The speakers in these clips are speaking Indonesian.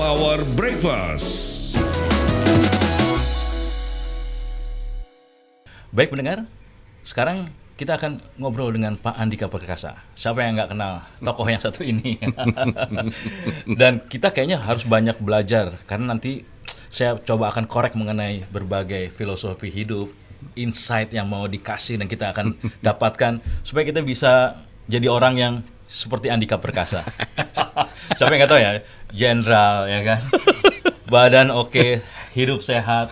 Power Breakfast. Baik pendengar, sekarang kita akan ngobrol dengan Pak Andika Perkasa. Siapa yang nggak kenal tokoh yang satu ini? Dan kita kayaknya harus banyak belajar, karena nanti saya coba akan korek mengenai berbagai filosofi hidup, insight yang mau dikasih dan kita akan dapatkan supaya kita bisa jadi orang yang seperti Andika Perkasa. Siapa yang nggak tahu ya, jenderal ya kan, badan oke, hidup sehat,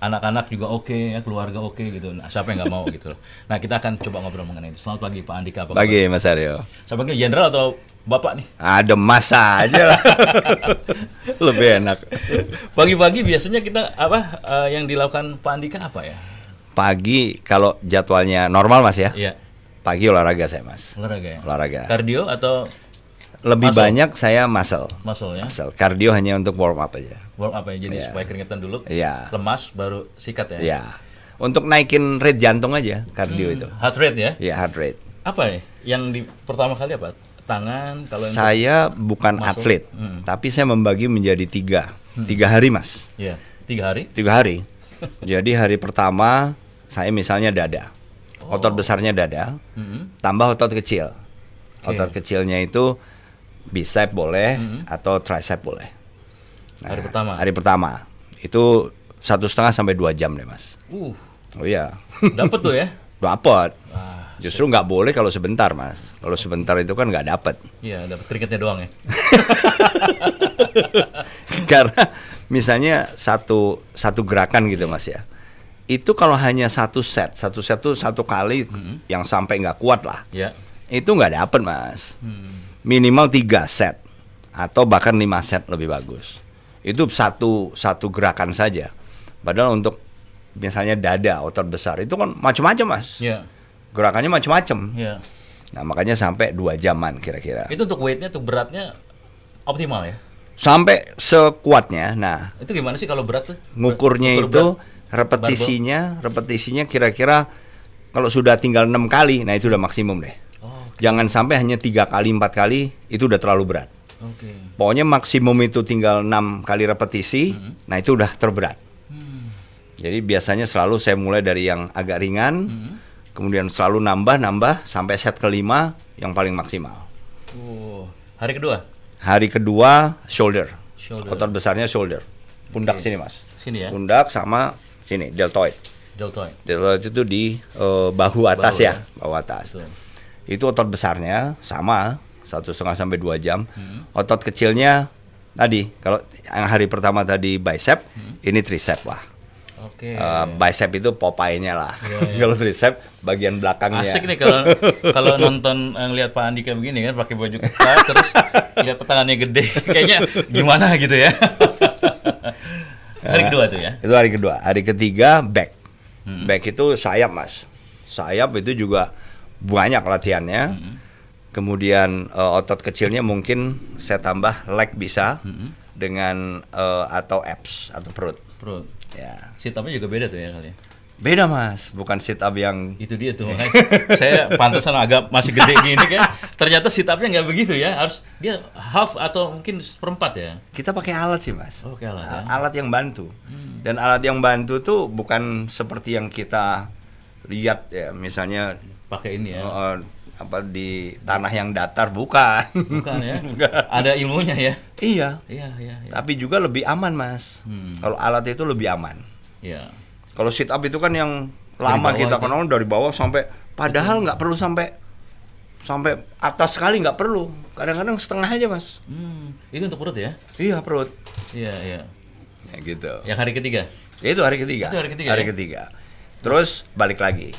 anak-anak juga oke, ya, keluarga oke gitu. Nah, siapa yang nggak mau gitu loh. Nah, kita akan coba ngobrol mengenai itu. Selamat pagi Pak Andika. Pagi Mas Aryo. Saya panggil jenderal atau Bapak nih? Ada masa aja lah. Lebih enak. Pagi-pagi biasanya kita yang dilakukan Pak Andika apa ya? Pagi kalau jadwalnya normal Mas ya. Iya. Pagi olahraga saya Mas. Olahraga ya? Olahraga. Kardio atau Lebih muscle? banyak saya muscle. Muscle ya? Muscle. Kardio hanya untuk warm up aja. Warm up ya, jadi Iya. supaya keringetan dulu, Iya. lemas baru sikat ya? Ya. Untuk naikin rate jantung aja kardio itu. Heart rate ya? Ya, heart rate. Apa ya? Yang di pertama kali apa? Tangan? Kalau untuk- Saya bukan muscle? atlet, tapi saya membagi menjadi 3 hari Mas. Iya, 3 hari? 3 hari. Jadi hari pertama saya misalnya dada. Otot besarnya dada, tambah otot kecil. Otot kecilnya itu bicep boleh atau tricep boleh. Nah, Hari pertama? Hari pertama itu 1,5 sampai 2 jam deh Mas. Oh iya. Dapet tuh ya? Dapat. Wah, Justru nggak boleh kalau sebentar Mas. Kalau sebentar itu kan nggak dapat. iya, dapet keringetnya doang ya? Karena misalnya satu gerakan gitu Mas ya. Itu kalau hanya satu set tuh satu kali yang sampai nggak kuat lah. Iya. Itu nggak dapet Mas. Minimal 3 set atau bahkan 5 set lebih bagus. Itu satu gerakan saja. Padahal untuk misalnya dada, otot besar itu kan macam-macam Mas. Iya. Gerakannya macam-macam. Iya. Nah makanya sampai 2 jaman kira-kira. Itu untuk weightnya, untuk beratnya optimal ya? Sampai sekuatnya. Nah Itu gimana sih kalau berat tuh? ngukurnya Ukur itu berat. repetisinya kira-kira kalau sudah tinggal 6 kali, nah itu udah maksimum deh. Oh, Jangan sampai hanya 3 kali, 4 kali, itu udah terlalu berat. oke. Pokoknya maksimum itu tinggal 6 kali repetisi, nah itu udah terberat. Jadi biasanya selalu saya mulai dari yang agak ringan, kemudian selalu nambah sampai set kelima yang paling maksimal. Hari kedua? Hari kedua shoulder. Shoulder. Otot besarnya shoulder. Pundak sini Mas. Sini ya? Pundak sama sini deltoid. Deltoid. Deltoid itu di bahu atas Bahu ya, ya. bahu atas. Betul. Itu otot besarnya sama 1,5 sampai 2 jam. Otot kecilnya tadi kalau yang hari pertama tadi bicep, ini tricep lah. Oke. Bicep itu Popeye-nya lah. Kalau tricep bagian belakangnya. Asik nih kalau nonton ngelihat Pak Andika begini kan pakai baju ketat terus lihat tangannya gede, kayaknya gimana gitu ya. Hari kedua tuh ya. Itu hari kedua. Hari ketiga back. Back itu sayap Mas. Sayap itu juga banyak latihannya. Kemudian otot kecilnya mungkin saya tambah leg bisa dengan atau abs atau perut. Perut. Ya. Sit up-nya juga beda tuh ya kali ya. Beda Mas, bukan sit up yang Itu dia tuh. Makanya saya pantesan agak masih gede gini kan. Ternyata sit up-nya nggak begitu ya. Harus dia half atau mungkin seperempat ya. kita pakai alat sih Mas. Oke alat ya. Alat yang bantu. Dan alat yang bantu tuh bukan seperti yang kita lihat ya, misalnya Pakai ini ya. apa di tanah yang datar, bukan. Bukan ya. Ada ilmunya ya. Iya. Iya. Tapi juga lebih aman Mas. Kalau alat itu lebih aman. Iya. Kalau sit up itu kan yang lama bawah kita itu. kenal dari bawah sampai, padahal nggak perlu sampai atas sekali, nggak perlu. Kadang-kadang setengah aja Mas. Itu untuk perut ya? Iya perut. Iya. Ya gitu. Yang hari ketiga? Itu hari ketiga. Itu hari ketiga, Hari ya? ketiga. Terus balik lagi.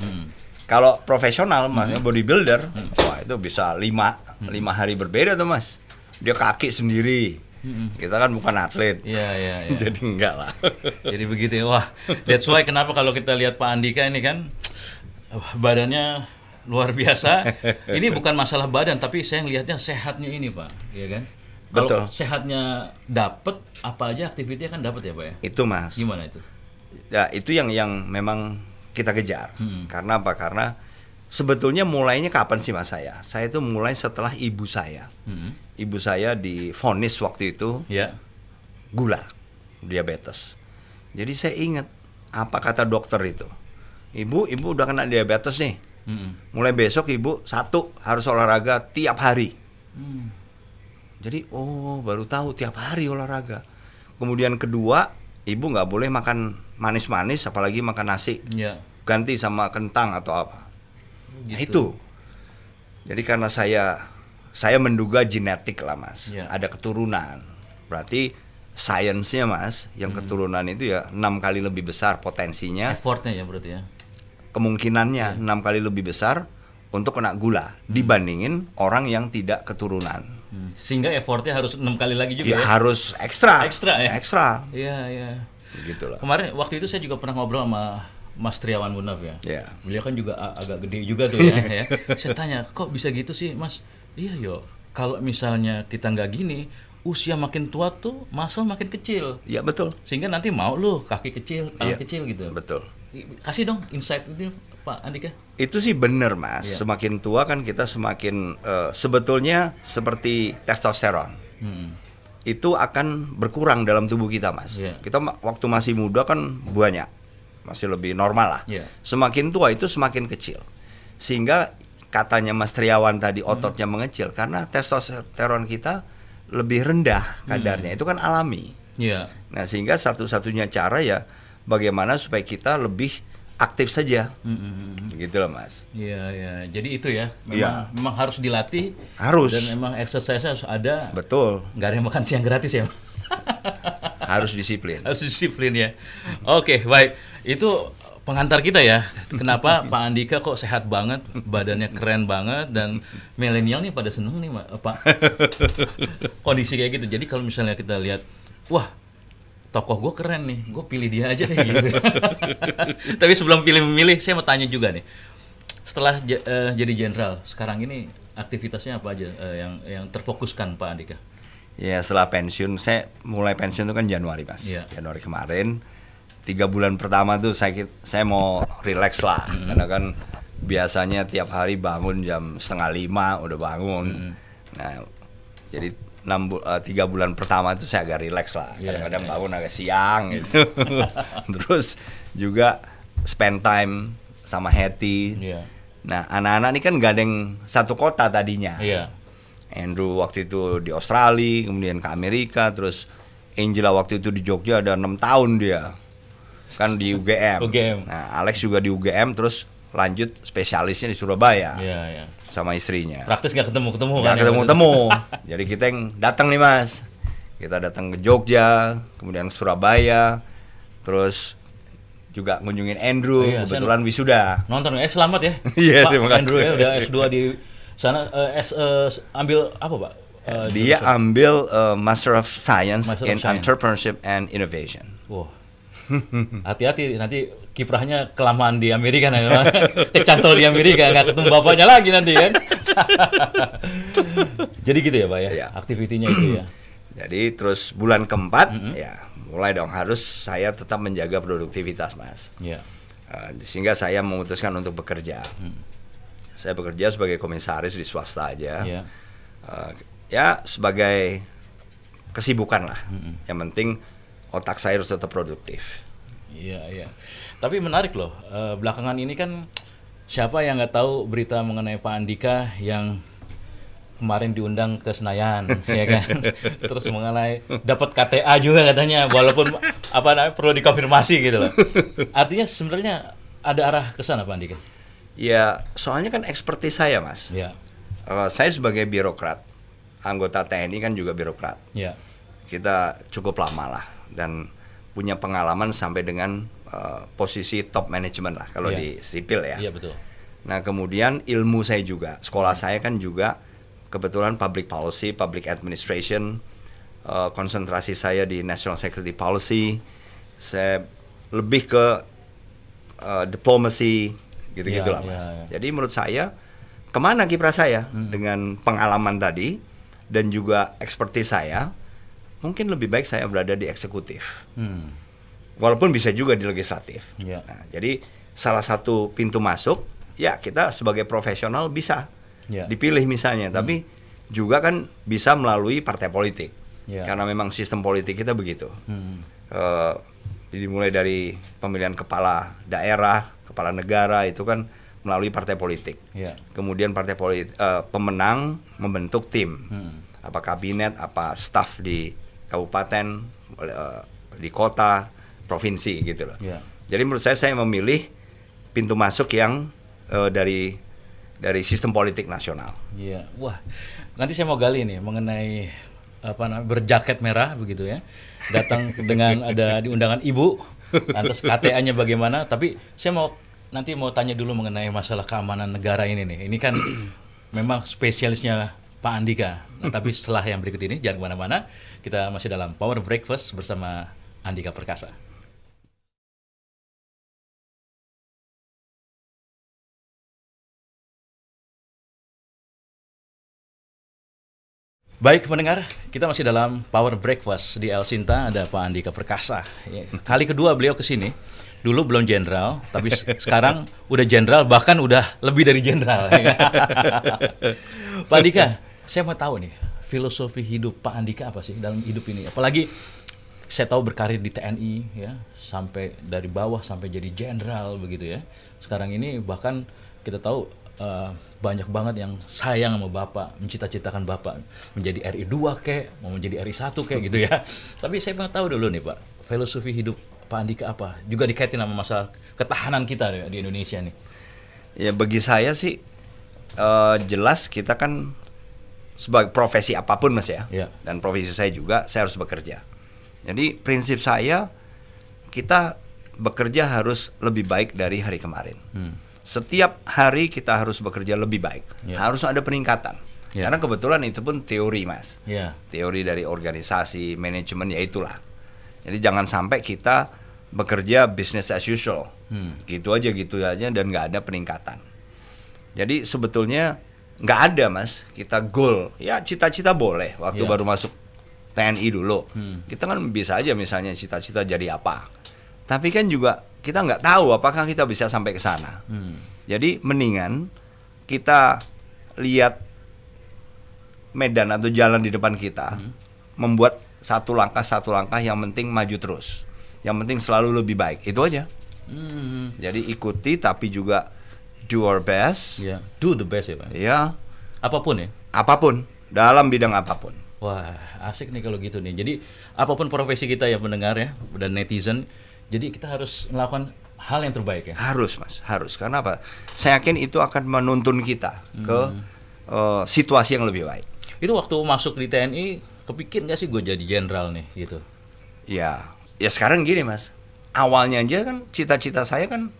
Kalau profesional, maksudnya bodybuilder, wah itu bisa 5 hari berbeda tuh Mas. Dia kaki sendiri. Kita kan bukan atlet. Iya. Jadi enggak lah. Jadi begitu ya. Wah, that's why kenapa kalau kita lihat Pak Andika ini kan badannya luar biasa. Ini bukan masalah badan, tapi saya ngelihatnya sehatnya ini Pak, ya kan? Betul. Kalau sehatnya dapet, apa aja aktivitasnya kan dapat ya Pak ya? Itu Mas. Gimana itu? Ya itu yang memang kita kejar. Karena apa? Karena sebetulnya mulainya kapan sih Mas saya? Saya itu mulai setelah ibu saya. Ibu saya divonis waktu itu Ya. gula, diabetes. Jadi saya ingat apa kata dokter itu. Ibu udah kena diabetes nih. Mulai besok ibu harus olahraga tiap hari. Jadi baru tahu tiap hari olahraga. Kemudian kedua, ibu nggak boleh makan manis-manis, apalagi makan nasi. Ganti sama kentang atau apa. Gitu. Nah itu. Jadi karena saya menduga genetik lah Mas. Ada keturunan. Berarti sainsnya Mas, yang keturunan itu ya 6 kali lebih besar potensinya. Effortnya ya berarti ya. Kemungkinannya 6 kali lebih besar untuk kena gula dibandingin orang yang tidak keturunan. Sehingga effortnya harus 6 kali lagi juga ya? Harus ekstra ya? Ekstra. Iya. Begitulah. Kemarin waktu itu saya juga pernah ngobrol sama Mas Triawan Munaf ya. Beliau kan juga agak gede juga tuh ya. Saya tanya, kok bisa gitu sih Mas? Iya yo, kalau misalnya kita nggak gini, usia makin tua tuh muscle makin kecil. Iya betul. Sehingga nanti mau lu kaki kecil, tangan kecil gitu. Betul. Kasih dong insight itu Pak Andika. Itu sih bener Mas. Semakin tua kan kita semakin sebetulnya seperti testosteron. Itu akan berkurang dalam tubuh kita Mas. Kita waktu masih muda kan banyak, masih lebih normal lah. Semakin tua itu semakin kecil. Sehingga katanya Mas Triawan tadi ototnya mengecil karena testosteron kita lebih rendah kadarnya. Itu kan alami. Nah sehingga satu-satunya cara ya bagaimana supaya kita lebih aktif saja, gitu loh Mas. Iya. Jadi itu ya, memang harus dilatih. Harus. Dan memang exercise harus ada. Betul. Nggak ada yang makan siang gratis ya. Harus disiplin. Harus disiplin ya. Oke, baik. Itu pengantar kita ya. Kenapa Pak Andika kok sehat banget, badannya keren banget, dan milenial nih pada seneng nih Pak. Kondisi kayak gitu. Jadi kalau misalnya kita lihat, wah tokoh gue keren nih, gue pilih dia aja deh gitu. Tapi sebelum memilih, saya mau tanya juga nih. Setelah jadi jenderal, sekarang ini aktivitasnya apa aja yang terfokuskan Pak Andika? Ya setelah pensiun, saya mulai pensiun itu kan Januari Mas. Januari kemarin, 3 bulan pertama tuh saya mau relax lah. Karena kan biasanya tiap hari bangun jam 4:30 udah bangun. Nah jadi 3 bulan pertama itu saya agak relax lah, kadang-kadang bangun agak siang gitu. Terus juga spend time sama Hetty. Nah anak-anak ini kan gak ada yang satu kota tadinya. Andrew waktu itu di Australia, kemudian ke Amerika, terus Angela waktu itu di Jogja ada 6 tahun dia, kan di UGM. Nah Alex juga di UGM, terus lanjut spesialisnya di Surabaya. Sama istrinya. Praktis nggak ketemu-ketemu kan? Nggak ketemu-ketemu. Jadi kita yang datang nih Mas. Kita datang ke Jogja, kemudian ke Surabaya, terus juga ngunjungin Andrew. Kebetulan wisuda. Nonton, selamat ya. Iya, terima kasih. Andrew ya udah S2 di sana. Ambil apa Pak? Dia ambil Master of Science in Entrepreneurship and Innovation. Wow. Hati-hati nanti kiprahnya kelamaan di Amerika, kecantol di Amerika, nggak ketemu bapaknya lagi nanti kan. Jadi gitu ya Pak ya, aktivitinya itu ya. Jadi terus bulan keempat ya mulai dong harus saya tetap menjaga produktivitas Mas. Sehingga saya memutuskan untuk bekerja. Saya bekerja sebagai komisaris di swasta aja. Ya sebagai kesibukan lah. Yang penting otak saya harus tetap produktif. Iya. Tapi menarik loh, belakangan ini kan siapa yang nggak tahu berita mengenai Pak Andika yang kemarin diundang ke Senayan, ya kan? Terus mengenai dapat KTA juga katanya, walaupun perlu dikonfirmasi gitu loh. Artinya sebenarnya ada arah ke sana Pak Andika? Ya, soalnya kan ekspertis saya Mas. Saya sebagai birokrat, anggota TNI kan juga birokrat. Kita cukup lama lah dan punya pengalaman sampai dengan posisi top management lah kalau di sipil ya. Betul. Nah kemudian ilmu saya juga, sekolah saya kan juga kebetulan public policy, public administration, konsentrasi saya di national security policy, saya lebih ke diplomacy gitu-gitu lah Mas. Jadi menurut saya kemana kiprah saya dengan pengalaman tadi dan juga ekspertis saya, mungkin lebih baik saya berada di eksekutif. Walaupun bisa juga di legislatif. Nah, jadi salah satu pintu masuk, ya kita sebagai profesional bisa dipilih misalnya, tapi juga kan bisa melalui partai politik. Ya. Karena memang sistem politik kita begitu. Dimulai dari pemilihan kepala daerah, kepala negara itu kan melalui partai politik. Ya. Kemudian partai politik pemenang membentuk tim, apa kabinet, apa staf di kabupaten, di kota, provinsi gitu loh. Ya. Jadi menurut saya memilih pintu masuk yang dari sistem politik nasional. Iya, wah, nanti saya mau gali nih mengenai berjaket merah begitu ya, datang dengan ada di undangan ibu, lantas KTA-nya bagaimana? Tapi saya nanti mau tanya dulu mengenai masalah keamanan negara ini nih. Ini kan memang spesialisnya Pak Andika. Nah, tapi setelah yang berikut ini jangan kemana-mana, kita masih dalam Power Breakfast bersama Andika Perkasa. Baik pendengar, kita masih dalam Power Breakfast di El Sinta, ada Pak Andika Perkasa. Kali kedua beliau ke sini. Dulu belum jenderal, tapi sekarang udah jenderal, bahkan udah lebih dari jenderal. Pak Andika, saya mau tahu nih, filosofi hidup Pak Andika apa sih dalam hidup ini? Apalagi saya tahu berkarir di TNI ya, sampai dari bawah sampai jadi jenderal begitu ya. Sekarang ini bahkan kita tahu banyak banget yang sayang sama Bapak, mencita-citakan Bapak menjadi RI 2 kek, mau menjadi RI 1 kek gitu ya. Tapi saya mau tahu dulu nih Pak, filosofi hidup Pak Andika apa? Juga dikaitin sama masalah ketahanan kita di Indonesia nih. Ya bagi saya sih jelas kita kan sebagai profesi apapun Mas ya. Dan profesi saya juga, saya harus bekerja. Jadi prinsip saya, kita bekerja harus lebih baik dari hari kemarin. Setiap hari kita harus bekerja lebih baik. Harus ada peningkatan. Karena kebetulan itu pun teori Mas. Teori dari organisasi, manajemen, ya itulah. Jadi jangan sampai kita bekerja business as usual. Gitu aja dan nggak ada peningkatan. Jadi sebetulnya nggak ada Mas, kita goal. Ya cita-cita boleh, waktu baru masuk TNI dulu. Kita kan bisa aja misalnya cita-cita jadi apa. Tapi kan juga kita nggak tahu apakah kita bisa sampai ke sana. Jadi mendingan kita lihat medan atau jalan di depan kita, membuat satu langkah yang penting maju terus. Yang penting selalu lebih baik. Itu aja. Jadi ikuti tapi juga do our best. Do the best ya Pak. Ya. Apapun ya. Apapun, dalam bidang apapun. Wah, asik nih kalau gitu nih. Jadi apapun profesi kita ya pendengar ya dan netizen. Jadi kita harus melakukan hal yang terbaik ya? Harus Mas, harus. Karena apa? Saya yakin itu akan menuntun kita ke situasi yang lebih baik. Itu waktu masuk di TNI, kepikir nggak sih gue jadi jenderal nih gitu? Ya sekarang gini Mas. Awalnya aja kan cita-cita saya kan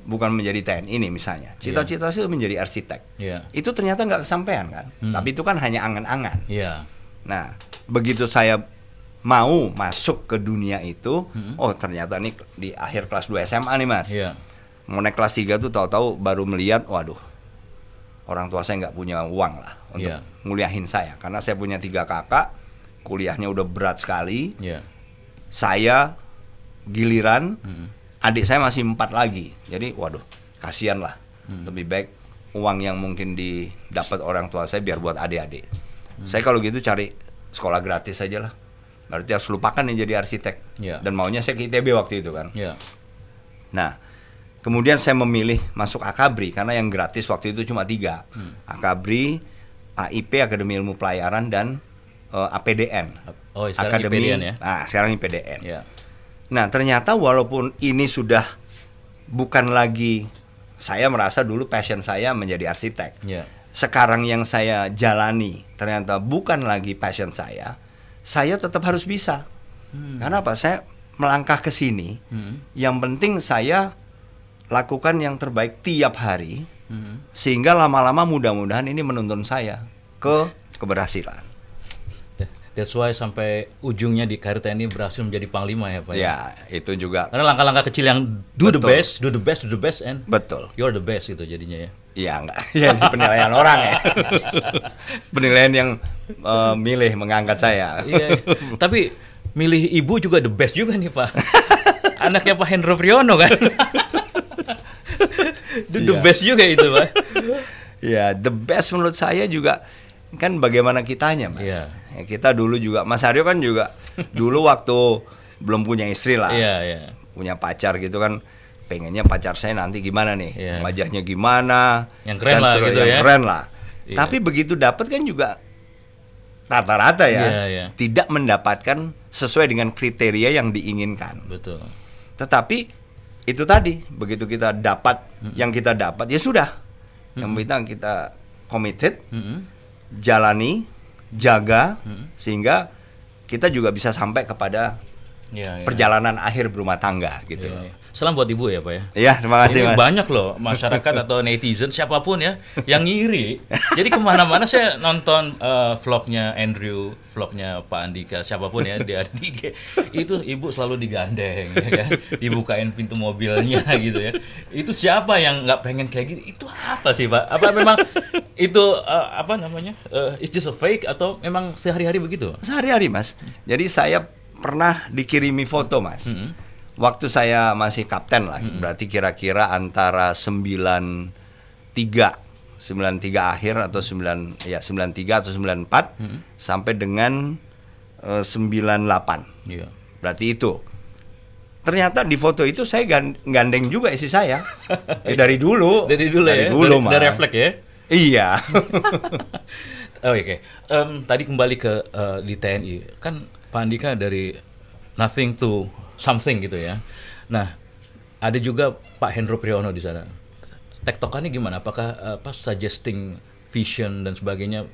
bukan menjadi TNI nih misalnya. Cita-cita saya menjadi arsitek. Itu ternyata nggak kesampaian kan. Tapi itu kan hanya angan-angan. Nah, begitu saya mau masuk ke dunia itu, oh ternyata nih di akhir kelas 2 SMA nih Mas. Mau naik kelas 3 tuh tahu-tahu baru melihat, waduh, orang tua saya nggak punya uang lah untuk nguliahin saya. Karena saya punya 3 kakak, kuliahnya udah berat sekali. Saya giliran, adik saya masih 4 lagi. Jadi waduh, kasihan lah. Lebih baik uang yang mungkin didapat orang tua saya biar buat adik-adik. Saya kalau gitu cari sekolah gratis aja lah. Berarti harus lupakan yang jadi arsitek. Dan maunya saya ke ITB waktu itu kan. Nah, kemudian saya memilih masuk Akabri karena yang gratis waktu itu cuma 3. Akabri, AIP, Akademi Ilmu Pelayaran, dan APDN. Oh, sekarang Akademi IPDN ya? Nah, sekarang IPDN. Nah, ternyata walaupun ini sudah bukan lagi, saya merasa dulu passion saya menjadi arsitek. Sekarang yang saya jalani ternyata bukan lagi passion saya tetap harus bisa. Karena apa? Saya melangkah ke sini. Yang penting saya lakukan yang terbaik tiap hari. Sehingga lama-lama mudah-mudahan ini menuntun saya ke keberhasilan. That's why sampai ujungnya di karir TNI berhasil menjadi panglima ya Pak. Ya, itu juga. Karena langkah-langkah kecil yang do the best, and betul. You're the best itu jadinya ya. Iya enggak, ya penilaian orang ya. Penilaian yang milih mengangkat saya. Tapi milih ibu juga the best juga nih Pak. Anaknya Pak Hendro Priyono kan. The best juga itu Pak. Ya, the best menurut saya juga kan bagaimana kitanya, Mas. Iya. Ya, kita dulu juga, Mas Aryo kan juga dulu waktu belum punya istri lah, Iya. punya pacar gitu kan, pengennya pacar saya nanti gimana nih, Iya. wajahnya gimana, Yang keren dan lah seterusnya, gitu yang ya. keren lah. Iya. Tapi begitu dapat kan juga rata-rata ya, Iya. tidak mendapatkan sesuai dengan kriteria yang diinginkan. Betul. Tetapi itu tadi, begitu kita dapat yang kita dapat, ya sudah. Yang penting kita committed, jalani, jaga, sehingga kita juga bisa sampai kepada Iya. perjalanan akhir berumah tangga gitu. Iya. Salam buat Ibu ya Pak ya. Ya, terima kasih Ini Mas. banyak loh masyarakat atau netizen siapapun ya yang ngiri. Jadi kemana-mana saya nonton vlognya Andrew, vlognya Pak Andika, siapapun ya di IG itu Ibu selalu digandeng, ya kan? Dibukain pintu mobilnya gitu ya. Itu siapa yang nggak pengen kayak gitu? Itu apa sih Pak? Apa memang itu apa namanya? It's just a fake atau memang sehari-hari begitu? Sehari-hari Mas. Jadi saya pernah dikirimi foto Mas. Waktu saya masih kapten lah, berarti kira-kira antara 93 akhir atau 93 atau 94 sampai dengan 98. Iya. Berarti itu. Ternyata di foto itu saya gandeng juga istri saya. Dari dulu. Dari dulu ya. Mas. Dari refleks ya. Iya. Oh, oke. Tadi kembali ke di TNI, kan Pak Andika dari nothing to something gitu ya. Nah, ada juga Pak Hendro Priyono di sana. Tektokannya gimana? Apakah suggesting vision dan sebagainya,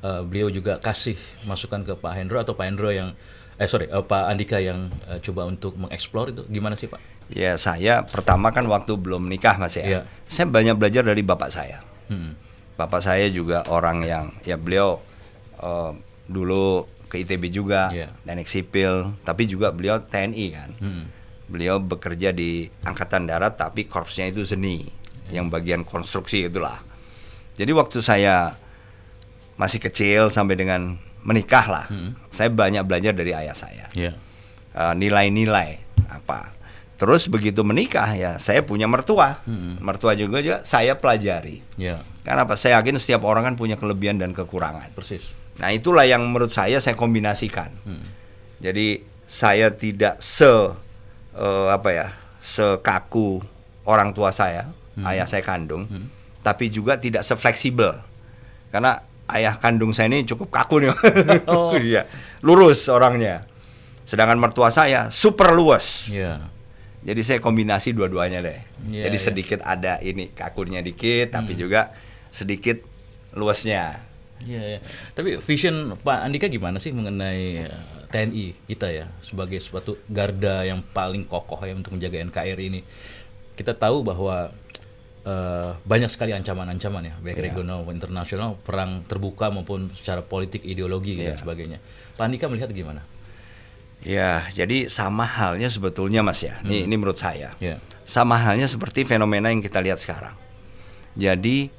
beliau juga kasih masukan ke Pak Hendro atau Pak Hendro yang Pak Andika yang coba untuk mengeksplor itu gimana sih Pak? Ya, saya pertama kan waktu belum nikah Mas ya. Iya. Saya banyak belajar dari bapak saya. Bapak saya juga orang yang ya beliau dulu ke ITB juga, teknik sipil, tapi juga beliau TNI kan. Beliau bekerja di Angkatan Darat tapi korpsnya itu seni, yang bagian konstruksi itulah. Jadi waktu saya masih kecil sampai dengan menikah lah, saya banyak belajar dari ayah saya. Nilai-nilai apa. Terus begitu menikah ya saya punya mertua. Mertua juga saya pelajari. Karena apa? Saya yakin setiap orang kan punya kelebihan dan kekurangan. Persis. Nah itulah yang menurut saya kombinasikan. Jadi saya tidak sekaku orang tua saya, ayah saya kandung, tapi juga tidak sefleksibel. Karena ayah kandung saya ini cukup kaku nih, iya, lurus orangnya. Sedangkan mertua saya super luas. Jadi saya kombinasi dua-duanya deh. Jadi sedikit ada ini kakunya dikit, tapi juga sedikit luasnya. Iya. Tapi vision Pak Andika gimana sih mengenai TNI kita ya sebagai suatu garda yang paling kokoh ya untuk menjaga NKRI ini? Kita tahu bahwa banyak sekali ancaman-ancaman ya, baik regional maupun internasional, perang terbuka maupun secara politik, ideologi dan sebagainya. Pak Andika melihat gimana? Ya, jadi sama halnya sebetulnya Mas ya. Ini menurut saya. Sama halnya seperti fenomena yang kita lihat sekarang. Jadi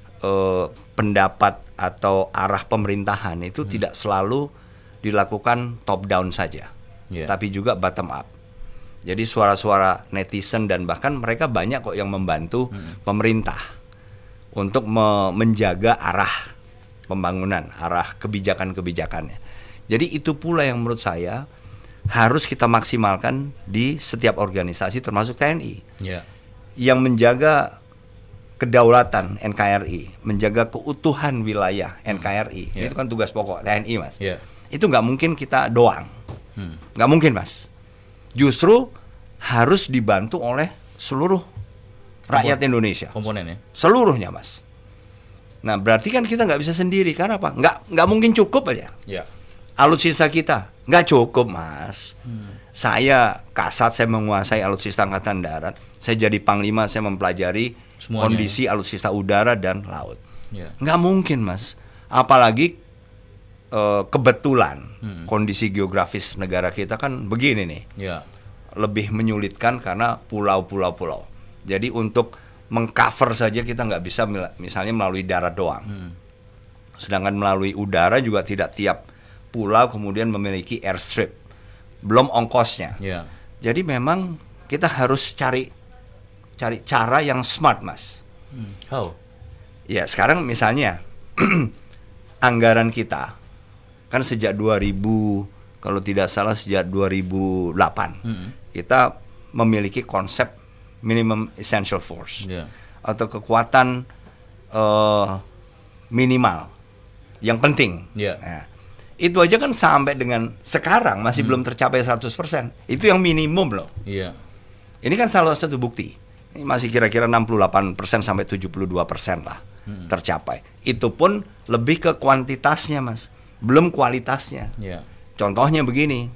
pendapat atau arah pemerintahan itu tidak selalu dilakukan top down saja, tapi juga bottom up. Jadi suara-suara netizen dan bahkan mereka banyak kok yang membantu pemerintah untuk menjaga arah pembangunan, arah kebijakan-kebijakannya. Jadi itu pula yang menurut saya harus kita maksimalkan di setiap organisasi termasuk TNI, yang menjaga kedaulatan NKRI, menjaga keutuhan wilayah NKRI. Itu kan tugas pokok TNI Mas. Itu nggak mungkin kita doang, nggak mungkin Mas. Justru harus dibantu oleh seluruh rakyat Indonesia, komponen ya, seluruhnya Mas. Nah berarti kan kita nggak bisa sendiri, karena apa? Nggak mungkin cukup aja. Alutsista kita nggak cukup Mas. Saya Kasat, saya menguasai alutsista Angkatan Darat. Saya jadi Panglima, saya mempelajari semuanya, kondisi alutsista udara dan laut. Nggak mungkin Mas. Apalagi kebetulan kondisi geografis negara kita kan begini nih. Lebih menyulitkan karena pulau-pulau. Jadi untuk mengcover saja kita nggak bisa misalnya melalui darat doang. Sedangkan melalui udara juga tidak tiap pulau kemudian memiliki airstrip. Belum ongkosnya. Jadi memang kita harus cari cara yang smart Mas. How? Ya sekarang misalnya anggaran kita kan sejak 2000, kalau tidak salah sejak 2008 kita memiliki konsep minimum essential force atau kekuatan minimal yang penting. Nah, itu aja kan sampai dengan sekarang masih belum tercapai 100%. Itu yang minimum loh. Ini kan salah satu bukti. Ini masih kira-kira 68% sampai 72% lah tercapai. Itu pun lebih ke kuantitasnya, Mas, belum kualitasnya. Contohnya begini,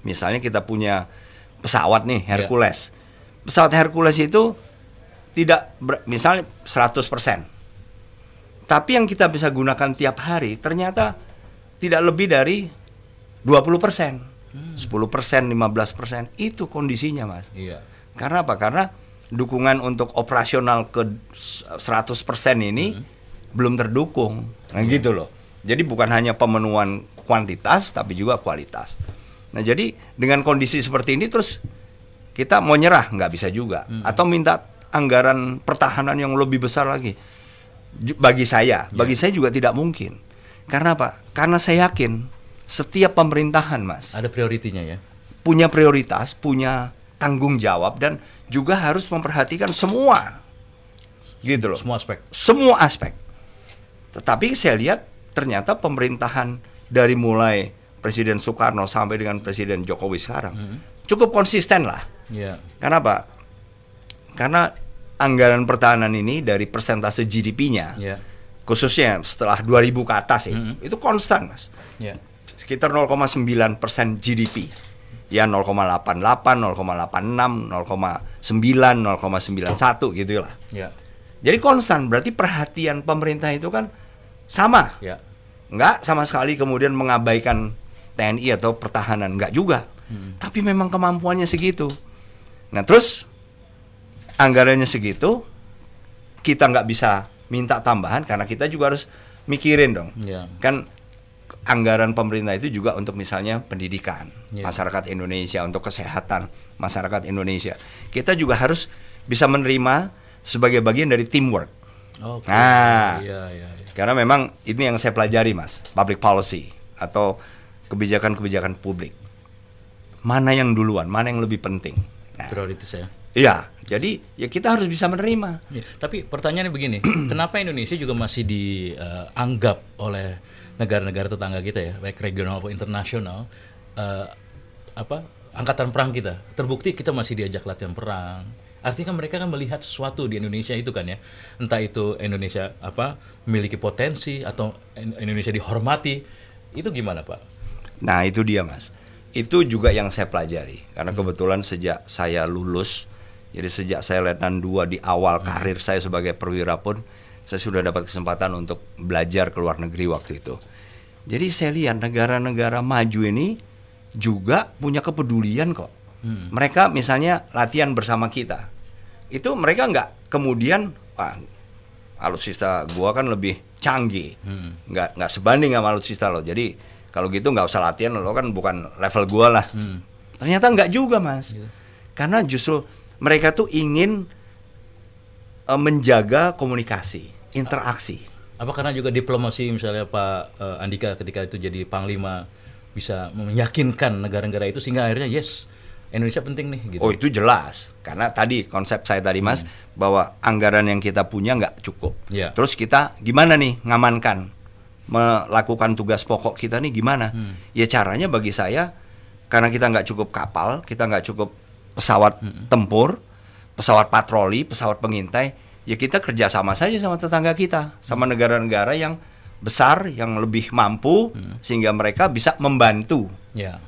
misalnya kita punya pesawat nih, Hercules. Pesawat Hercules itu tidak misalnya 100%. Tapi yang kita bisa gunakan tiap hari ternyata tidak lebih dari 20%, 10%, 15%. Itu kondisinya, Mas. Karena apa? Karena dukungan untuk operasional ke 100% ini belum terdukung. Nah gitu loh. Jadi bukan hanya pemenuhan kuantitas tapi juga kualitas. Nah jadi dengan kondisi seperti ini terus kita mau nyerah nggak bisa juga. Atau minta anggaran pertahanan yang lebih besar lagi. Bagi saya juga tidak mungkin. Karena apa? Karena saya yakin setiap pemerintahan, Mas, ada prioritinya ya. Punya prioritas, punya tanggung jawab dan juga harus memperhatikan semua. Gitu loh. Semua aspek. Tetapi saya lihat ternyata pemerintahan dari mulai Presiden Soekarno sampai dengan Presiden Jokowi sekarang cukup konsisten lah. Karena apa? Karena anggaran pertahanan ini dari persentase GDP-nya, khususnya setelah 2000 ke atas itu konstan, Mas. Sekitar 0,9% GDP. Ya 0,88, 0,86, 0,9, 0,91 gitu lah. Jadi konstan, berarti perhatian pemerintah itu kan sama. Enggak sama sekali kemudian mengabaikan TNI atau pertahanan, enggak juga. Tapi memang kemampuannya segitu. Nah terus anggarannya segitu, kita nggak bisa minta tambahan karena kita juga harus mikirin dong. Kan anggaran pemerintah itu juga untuk misalnya pendidikan masyarakat Indonesia, untuk kesehatan masyarakat Indonesia. Kita juga harus bisa menerima sebagai bagian dari teamwork. Karena memang ini yang saya pelajari, Mas, public policy atau kebijakan-kebijakan publik. Mana yang duluan, mana yang lebih penting. Prioritas ya. Iya, jadi ya kita harus bisa menerima. Tapi pertanyaannya begini, kenapa Indonesia juga masih dianggap oleh negara-negara tetangga kita ya, baik regional maupun internasional, angkatan perang kita, terbukti kita masih diajak latihan perang. Artinya kan mereka kan melihat sesuatu di Indonesia itu kan ya, entah itu Indonesia memiliki potensi atau Indonesia dihormati, itu gimana Pak? Nah itu dia, Mas, itu juga yang saya pelajari karena kebetulan sejak saya lulus, jadi sejak saya Letnan 2 di awal karir saya sebagai perwira pun saya sudah dapat kesempatan untuk belajar ke luar negeri waktu itu. Jadi saya lihat negara-negara maju ini juga punya kepedulian kok. Mereka misalnya latihan bersama kita, itu mereka nggak kemudian alutsista gua kan lebih canggih, nggak sebanding sama alutsista lo. Jadi kalau gitu nggak usah latihan, lo kan bukan level gua lah. Ternyata nggak juga, Mas. Karena justru mereka tuh ingin menjaga komunikasi, interaksi. Apa karena juga diplomasi misalnya Pak Andika ketika itu jadi Panglima bisa meyakinkan negara-negara itu sehingga akhirnya Indonesia penting nih gitu. Oh itu jelas, karena tadi konsep saya tadi, Mas, bahwa anggaran yang kita punya nggak cukup. Terus kita gimana nih ngamankan, melakukan tugas pokok kita nih gimana? Ya caranya bagi saya, karena kita nggak cukup kapal, kita nggak cukup pesawat tempur, pesawat patroli, pesawat pengintai, ya kita kerjasama saja sama tetangga kita, sama negara-negara yang besar, yang lebih mampu, sehingga mereka bisa membantu.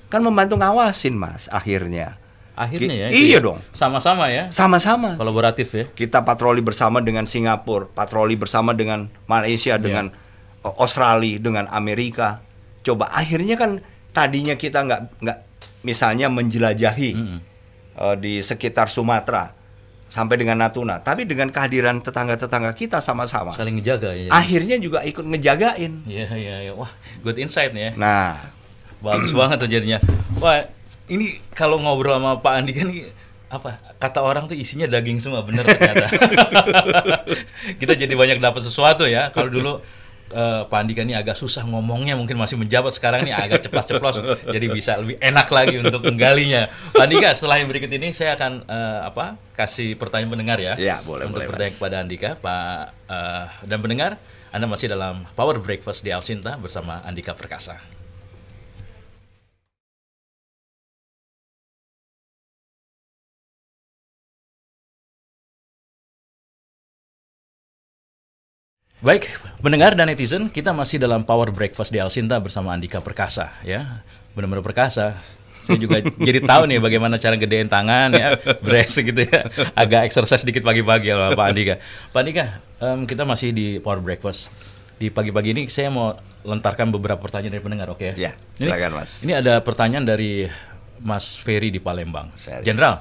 Kan membantu ngawasin, Mas, akhirnya ya. Iya dong. Sama-sama ya. Sama-sama. Kolaboratif ya. Kita patroli bersama dengan Singapura, patroli bersama dengan Malaysia, dengan Australia, dengan Amerika. Coba akhirnya kan tadinya kita nggak misalnya menjelajahi di sekitar Sumatera sampai dengan Natuna, tapi dengan kehadiran tetangga-tetangga kita sama-sama saling ngejaga ya. Akhirnya juga ikut ngejagain. Iya. Wah, good insight nih ya. Nah, bagus banget tuh jadinya. Wah, ini kalau ngobrol sama Pak Andika nih kata orang tuh isinya daging semua, bener ternyata. Kita jadi banyak dapat sesuatu ya. Kalau dulu Pak Andika ini agak susah ngomongnya, mungkin masih menjabat sekarang ini agak ceplas-ceplos, jadi bisa lebih enak lagi untuk menggalinya. Pak Andika, setelah yang berikut ini saya akan kasih pertanyaan pendengar ya. Ya, boleh, untuk boleh, bertanya Mas. kepada Andika, Pak dan pendengar, Anda masih dalam Power Breakfast di Alsinta bersama Andika Perkasa. Baik, pendengar dan netizen, kita masih dalam Power Breakfast di Alsinta bersama Andika Perkasa ya. Benar-benar perkasa. Saya juga jadi tahu nih bagaimana cara gedein tangan ya, brace gitu ya. Agak exercise dikit pagi-pagi ya Pak Andika. Pak Andika, kita masih di Power Breakfast. Di pagi-pagi ini saya mau lontarkan beberapa pertanyaan dari pendengar, oke ya? Ya, silakan Mas. Ini ada pertanyaan dari Mas Ferry di Palembang. Ferry. Jenderal,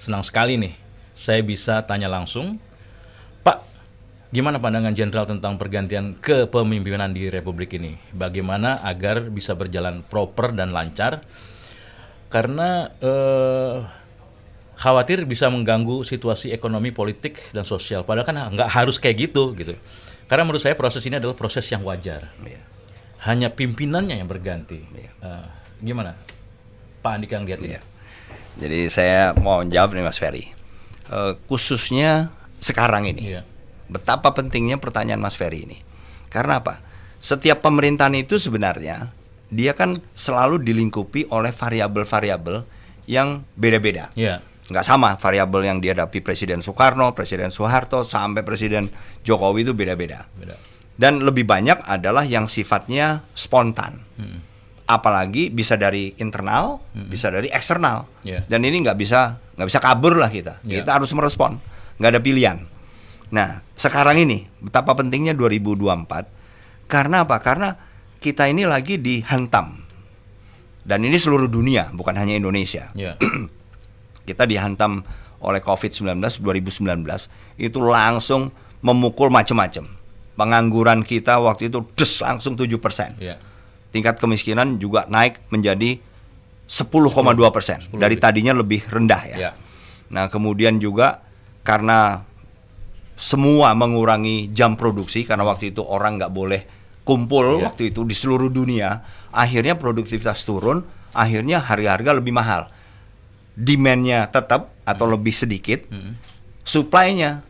senang sekali nih saya bisa tanya langsung. Pak, gimana pandangan Jenderal tentang pergantian kepemimpinan di Republik ini? Bagaimana agar bisa berjalan proper dan lancar? Karena khawatir bisa mengganggu situasi ekonomi, politik, dan sosial. Padahal kan nggak harus kayak gitu. Karena menurut saya proses ini adalah proses yang wajar. Iya. Hanya pimpinannya yang berganti. Iya. Gimana Pak Andika yang lihat ini? Iya. Jadi saya mau jawab nih Mas Ferry. Khususnya sekarang ini. Iya. Betapa pentingnya pertanyaan Mas Ferry ini. Karena apa? Setiap pemerintahan itu sebenarnya dia kan selalu dilingkupi oleh variabel-variabel yang beda-beda. Iya. Nggak sama variabel yang dihadapi Presiden Soekarno, Presiden Soeharto, sampai Presiden Jokowi itu beda-beda. Beda. Dan lebih banyak adalah yang sifatnya spontan. Apalagi bisa dari internal, bisa dari eksternal. Yeah. Dan ini nggak bisa kabur lah kita. Yeah. Kita harus merespon, nggak ada pilihan. Nah, sekarang ini betapa pentingnya 2024. Karena apa? Karena kita ini lagi dihantam. Dan ini seluruh dunia, bukan hanya Indonesia. Yeah. Kita dihantam oleh COVID-19 2019. Itu langsung memukul macam-macam. Pengangguran kita waktu itu langsung 7%. Yeah. Tingkat kemiskinan juga naik menjadi 10,2%. Dari tadinya lebih rendah ya. Yeah. Nah, kemudian juga karena semua mengurangi jam produksi karena waktu itu orang nggak boleh kumpul waktu itu di seluruh dunia, akhirnya produktivitas turun, akhirnya harga-harga lebih mahal. Demand-nya tetap atau lebih sedikit, supply-nya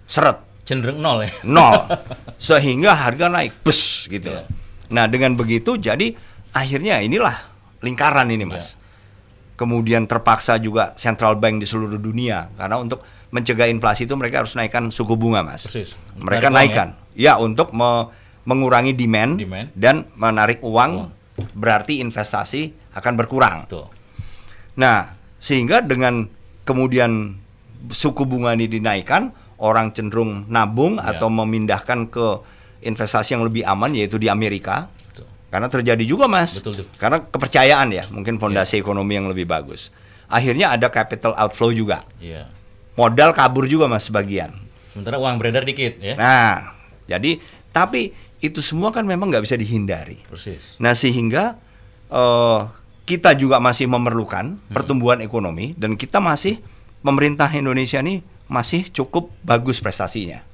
seret. Cenderung nol ya? Nol. Sehingga harga naik, bus gitu. Yeah. Nah, dengan begitu jadi akhirnya inilah lingkaran ini, Mas. Kemudian terpaksa juga central bank di seluruh dunia karena untuk mencegah inflasi itu mereka harus naikkan suku bunga, Mas. Persis. Mereka Menarik naikkan. Ya, untuk mengurangi demand dan menarik uang, berarti investasi akan berkurang. Betul. Nah, sehingga dengan kemudian suku bunga ini dinaikkan, orang cenderung nabung atau memindahkan ke investasi yang lebih aman, yaitu di Amerika. Betul. Karena terjadi juga, Mas. Betul. Karena kepercayaan ya, mungkin fondasi ekonomi yang lebih bagus. Akhirnya ada capital outflow juga. Iya. Modal kabur juga, Mas, sebagian. Sementara uang beredar dikit ya. Nah, jadi tapi itu semua kan memang nggak bisa dihindari. Persis. Nah, sehingga kita juga masih memerlukan pertumbuhan ekonomi dan kita masih pemerintah Indonesia ini masih cukup bagus prestasinya.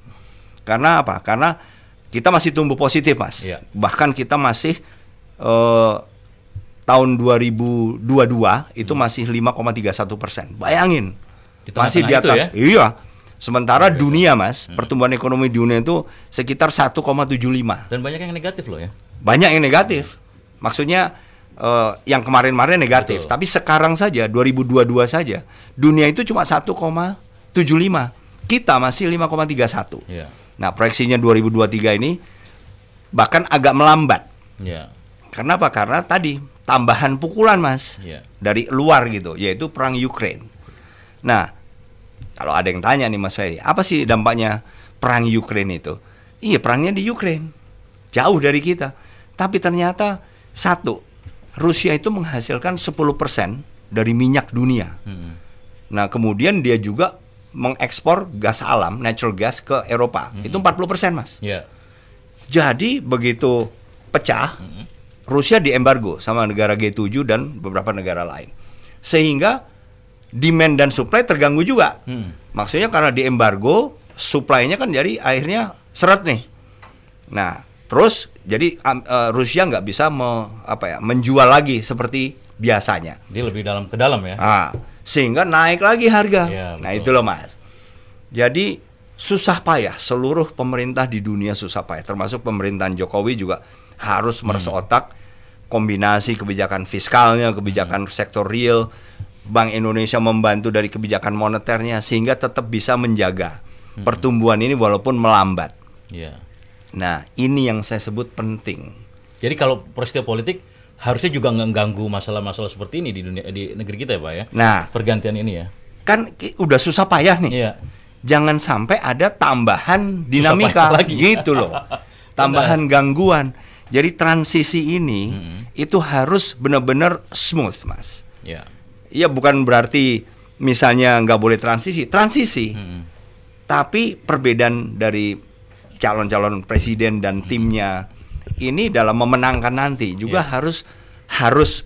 Karena apa? Karena kita masih tumbuh positif, Mas. Iya. Bahkan kita masih tahun 2022 itu masih 5,31%. Bayangin. Masih di atas. Itu ya? Iya. Sementara dunia, Mas, pertumbuhan ekonomi dunia itu sekitar 1,75. Dan banyak yang negatif loh ya. Banyak yang negatif. Maksudnya yang kemarin-kemarin negatif. Betul. Tapi sekarang saja 2022 saja dunia itu cuma 1,75. Kita masih 5,31. Iya. Nah, proyeksinya 2023 ini bahkan agak melambat. Iya. Karena apa? Karena tadi tambahan pukulan, Mas. Iya. Dari luar gitu, yaitu perang Ukraine. Nah, kalau ada yang tanya nih Mas Ferry, apa sih dampaknya perang Ukraine itu? Iya, perangnya di Ukraine. Jauh dari kita. Tapi ternyata satu, Rusia itu menghasilkan 10% dari minyak dunia. Nah, kemudian dia juga mengekspor gas alam, natural gas ke Eropa. Itu 40%, Mas. Iya. Jadi begitu pecah, Rusia diembargo sama negara G7 dan beberapa negara lain. Sehingga demand dan supply terganggu juga. Maksudnya karena diembargo, supply-nya kan jadi akhirnya seret nih. Nah, Terus jadi Rusia nggak bisa menjual lagi seperti biasanya. Dia lebih ke dalam ya. Sehingga naik lagi harga. Ya, nah itu loh Mas. Jadi susah payah, seluruh pemerintah di dunia susah payah, termasuk pemerintahan Jokowi juga harus meres otak, kombinasi kebijakan fiskalnya, kebijakan sektor real, Bank Indonesia membantu dari kebijakan moneternya sehingga tetap bisa menjaga pertumbuhan ini walaupun melambat. Yeah. Nah, ini yang saya sebut penting. Jadi kalau peristiwa politik harusnya juga nggak ganggu masalah-masalah seperti ini di negeri kita ya Pak ya. Nah, pergantian ini ya. Kan udah susah payah nih. Yeah. Jangan sampai ada tambahan dinamika lagi. gitu loh. Tambahan gangguan. Jadi transisi ini itu harus benar-benar smooth, Mas. Ya. Iya, bukan berarti misalnya nggak boleh transisi. Tapi perbedaan dari calon-calon presiden dan timnya ini dalam memenangkan nanti juga harus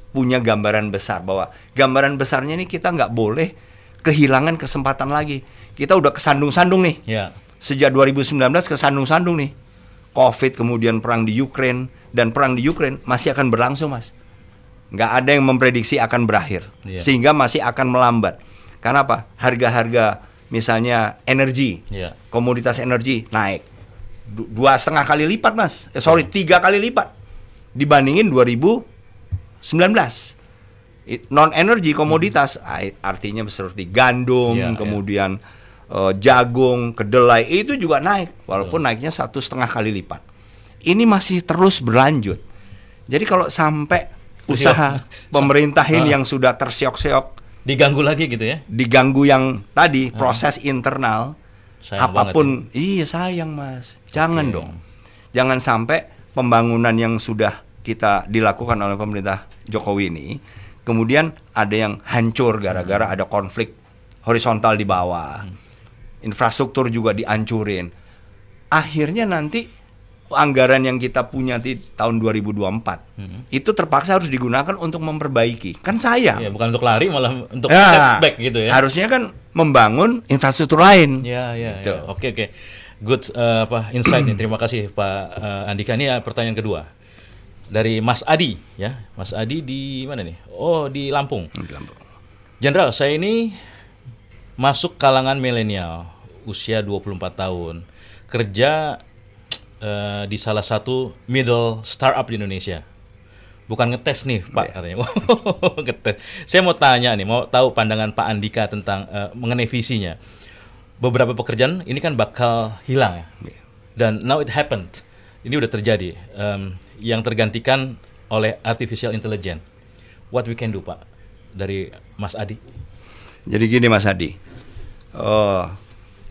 punya gambaran besar, bahwa gambaran besarnya ini kita nggak boleh kehilangan kesempatan lagi. Kita udah kesandung-sandung nih. Ya. Sejak 2019 kesandung-sandung nih. Covid, kemudian perang di Ukraine, dan perang di Ukraine masih akan berlangsung, Mas. Nggak ada yang memprediksi akan berakhir, sehingga masih akan melambat. Karena apa? Harga-harga misalnya energi, komoditas energi naik 2,5 kali lipat, Mas. 3 kali lipat dibandingin 2019. Non energi komoditas, artinya seperti gandum, kemudian jagung, kedelai itu juga naik, walaupun naiknya 1,5 kali lipat. Ini masih terus berlanjut. Jadi kalau sampai usaha pemerintah ini yang sudah terseok-seok diganggu lagi gitu ya? Diganggu yang tadi proses internal, sayang apapun, ya? Iya sayang, Mas. Jangan dong. Jangan sampai pembangunan yang sudah kita dilakukan oleh pemerintah Jokowi ini kemudian ada yang hancur gara-gara ada konflik horizontal di bawah. Infrastruktur juga dihancurin. Akhirnya nanti anggaran yang kita punya di tahun 2024 itu terpaksa harus digunakan untuk memperbaiki. Kan sayang. Ya, bukan untuk lari, malah untuk setback gitu ya. Harusnya kan membangun infrastruktur lain. Gitu. Oke. Good insight nih. Terima kasih Pak Andika. Ini pertanyaan kedua dari Mas Adi ya. Mas Adi di mana nih? Oh, di Lampung. Jenderal, saya ini masuk kalangan milenial, usia 24 tahun, kerja di salah satu middle startup di Indonesia. Bukan ngetes nih Pak, katanya. Ngetes. Saya mau tanya nih, mau tahu pandangan Pak Andika tentang mengenai visinya. Beberapa pekerjaan ini kan bakal hilang ya. Dan now it happened. Ini udah terjadi. Yang tergantikan oleh artificial intelligence. What we can do, Pak? Dari Mas Adi. Jadi gini Mas Adi,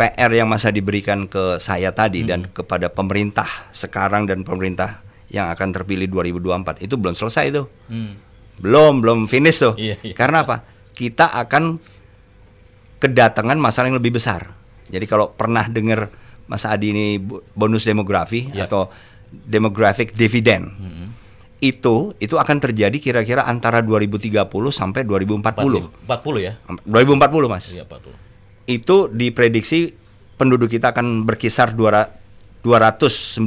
PR yang Mas Adi berikan ke saya tadi dan kepada pemerintah sekarang dan pemerintah yang akan terpilih 2024 itu belum selesai tuh, belum finish tuh. Karena apa? Kita akan kedatangan masalah yang lebih besar. Jadi kalau pernah dengar Mas Adi ini bonus demografi atau demographic dividend, itu akan terjadi kira-kira antara 2030 sampai 2040. 40 ya? 2040 Mas. Iya 40. Itu diprediksi penduduk kita akan berkisar 297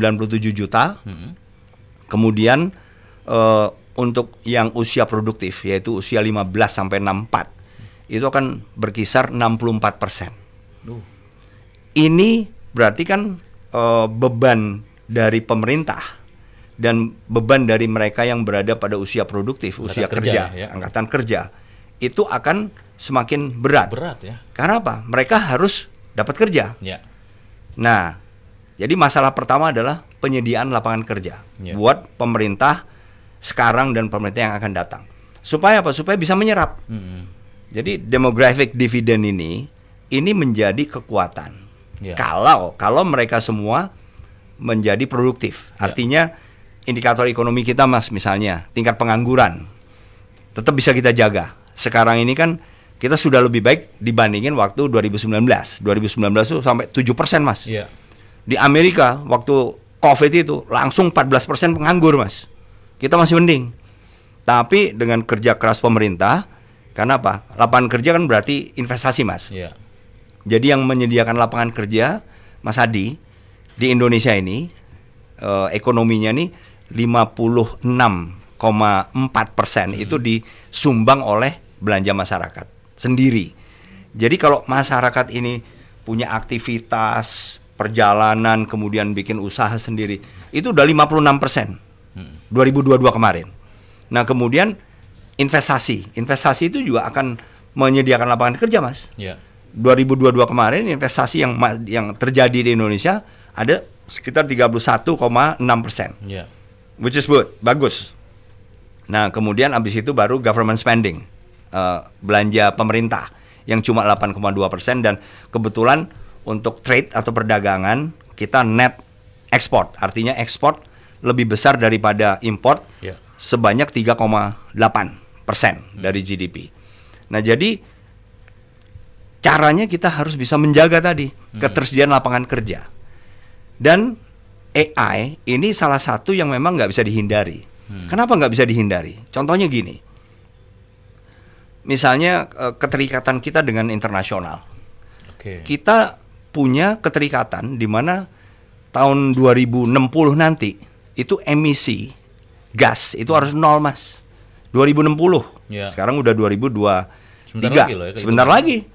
juta. Kemudian untuk yang usia produktif, yaitu usia 15 sampai 64, itu akan berkisar 64%. Ini berarti kan beban dari pemerintah dan beban dari mereka yang berada pada usia produktif, usia kerja, angkatan kerja, itu akan semakin berat. Ya. Karena apa? Mereka harus dapat kerja. Nah, jadi masalah pertama adalah penyediaan lapangan kerja buat pemerintah sekarang dan pemerintah yang akan datang. Supaya apa? Supaya bisa menyerap. Jadi demographic dividend ini menjadi kekuatan. Kalau mereka semua menjadi produktif. Artinya indikator ekonomi kita Mas, misalnya tingkat pengangguran tetap bisa kita jaga. Sekarang ini kan kita sudah lebih baik dibandingin waktu 2019. 2019 itu sampai 7% Mas. Di Amerika waktu Covid itu langsung 14% penganggur Mas. Kita masih mending. Tapi dengan kerja keras pemerintah, karena apa? Lapangan kerja kan berarti investasi Mas. Jadi yang menyediakan lapangan kerja Mas Adi di Indonesia ini ekonominya nih 56,4% itu disumbang oleh belanja masyarakat sendiri. Jadi kalau masyarakat ini punya aktivitas, perjalanan, kemudian bikin usaha sendiri, itu udah 56% 2022 kemarin. Nah kemudian investasi itu juga akan menyediakan lapangan kerja, Mas. 2022 kemarin investasi yang terjadi di Indonesia ada sekitar 31,6%, which is good, bagus. Nah kemudian abis itu baru government spending, belanja pemerintah yang cuma 8,2%, dan kebetulan untuk trade atau perdagangan kita net ekspor, artinya ekspor lebih besar daripada import sebanyak 3,8% dari GDP. Nah jadi caranya kita harus bisa menjaga tadi ketersediaan lapangan kerja. Dan AI ini salah satu yang memang nggak bisa dihindari. Kenapa nggak bisa dihindari? Contohnya gini, misalnya keterikatan kita dengan internasional. Kita punya keterikatan di mana tahun 2060 nanti itu emisi gas itu harus nol, Mas. 2060. Sekarang udah 2023. Sebentar lagi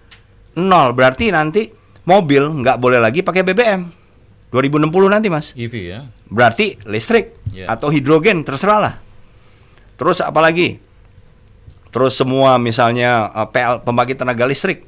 nol, berarti nanti mobil nggak boleh lagi pakai BBM. 2060 nanti, Mas. EV ya. Berarti listrik atau hidrogen, terserah lah. Terus apalagi? Terus semua misalnya pembangkit tenaga listrik.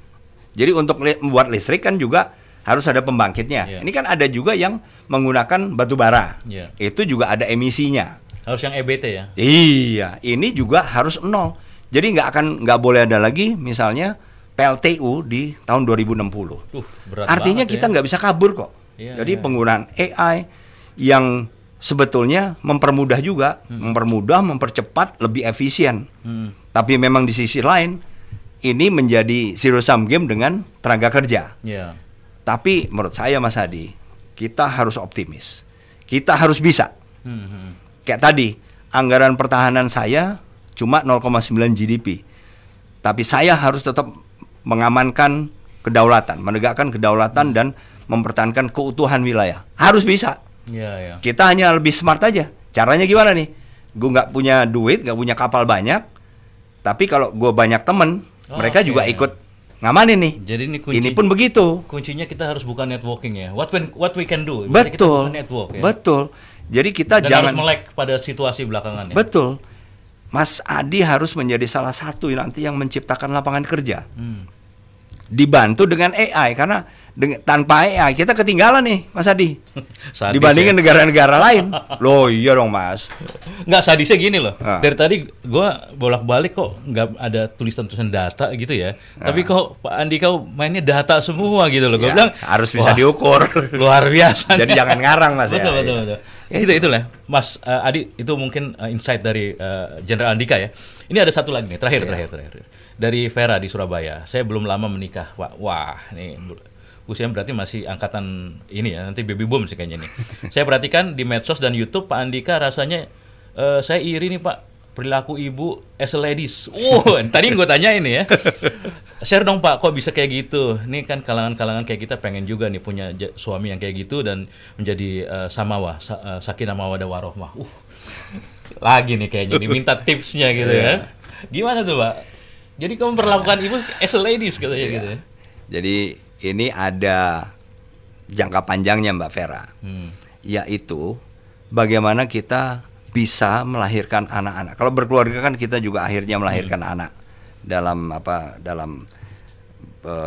Jadi untuk membuat listrik kan juga harus ada pembangkitnya. Ini kan ada juga yang menggunakan batu bara. Itu juga ada emisinya. Harus yang EBT ya? Iya, ini juga harus nol. Jadi nggak boleh ada lagi misalnya PLTU di tahun 2060. Artinya kita nggak bisa kabur kok. Jadi penggunaan AI yang sebetulnya mempermudah juga, mempercepat, lebih efisien. Tapi memang di sisi lain ini menjadi zero sum game dengan tenaga kerja. Tapi menurut saya, Mas Hadi, kita harus optimis. Kita harus bisa. Kayak tadi, anggaran pertahanan saya cuma 0,9 GDP. Tapi saya harus tetap mengamankan kedaulatan, menegakkan kedaulatan dan mempertahankan keutuhan wilayah. Harus bisa. Kita hanya lebih smart aja. Caranya gimana nih? Gue nggak punya duit, nggak punya kapal banyak. Tapi kalau gue banyak temen, mereka juga ikut ngamanin nih. Jadi ini pun begitu. Kuncinya kita harus buka networking ya. What we can do. Betul. Kita network, ya? Betul. Jadi kita dan jangan harus melek pada situasi belakangan ya. Betul. Mas Adi harus menjadi salah satu nanti yang menciptakan lapangan kerja. Dibantu dengan AI, karena tanpa AI kita ketinggalan nih, Mas Adi. Dibandingin negara-negara lain. Loh iya dong, Mas. Nggak, sadisnya gini loh. Dari tadi gue bolak-balik kok nggak ada tulisan-tulisan data gitu ya. Tapi kok Pak Andi kau mainnya data semua gitu loh. Gue bilang harus bisa diukur. Luar biasa. Jadi jangan ngarang, Mas. Betul. Itulah, Mas Adi, itu mungkin insight dari Jenderal Andika ya. Ini ada satu lagi nih, terakhir. Dari Vera di Surabaya. Saya belum lama menikah, Pak. Wah, nih usia berarti masih angkatan ini ya, nanti baby boom sih kayaknya nih. Saya perhatikan di medsos dan YouTube Pak Andika rasanya saya iri nih Pak, perilaku ibu as a ladies. Tadi gue tanya ini ya. Share dong Pak, kok bisa kayak gitu? Ini kan kalangan-kalangan kayak kita pengen juga nih punya suami yang kayak gitu dan menjadi samawah, sakinah mawaddah warahmah. Lagi nih kayaknya diminta tipsnya gitu ya. Gimana tuh Pak? Jadi kamu memperlakukan ibu as a ladies katanya gitu ya. Jadi ini ada jangka panjangnya Mbak Vera, yaitu bagaimana kita bisa melahirkan anak-anak. Kalau berkeluarga kan kita juga akhirnya melahirkan anak dalam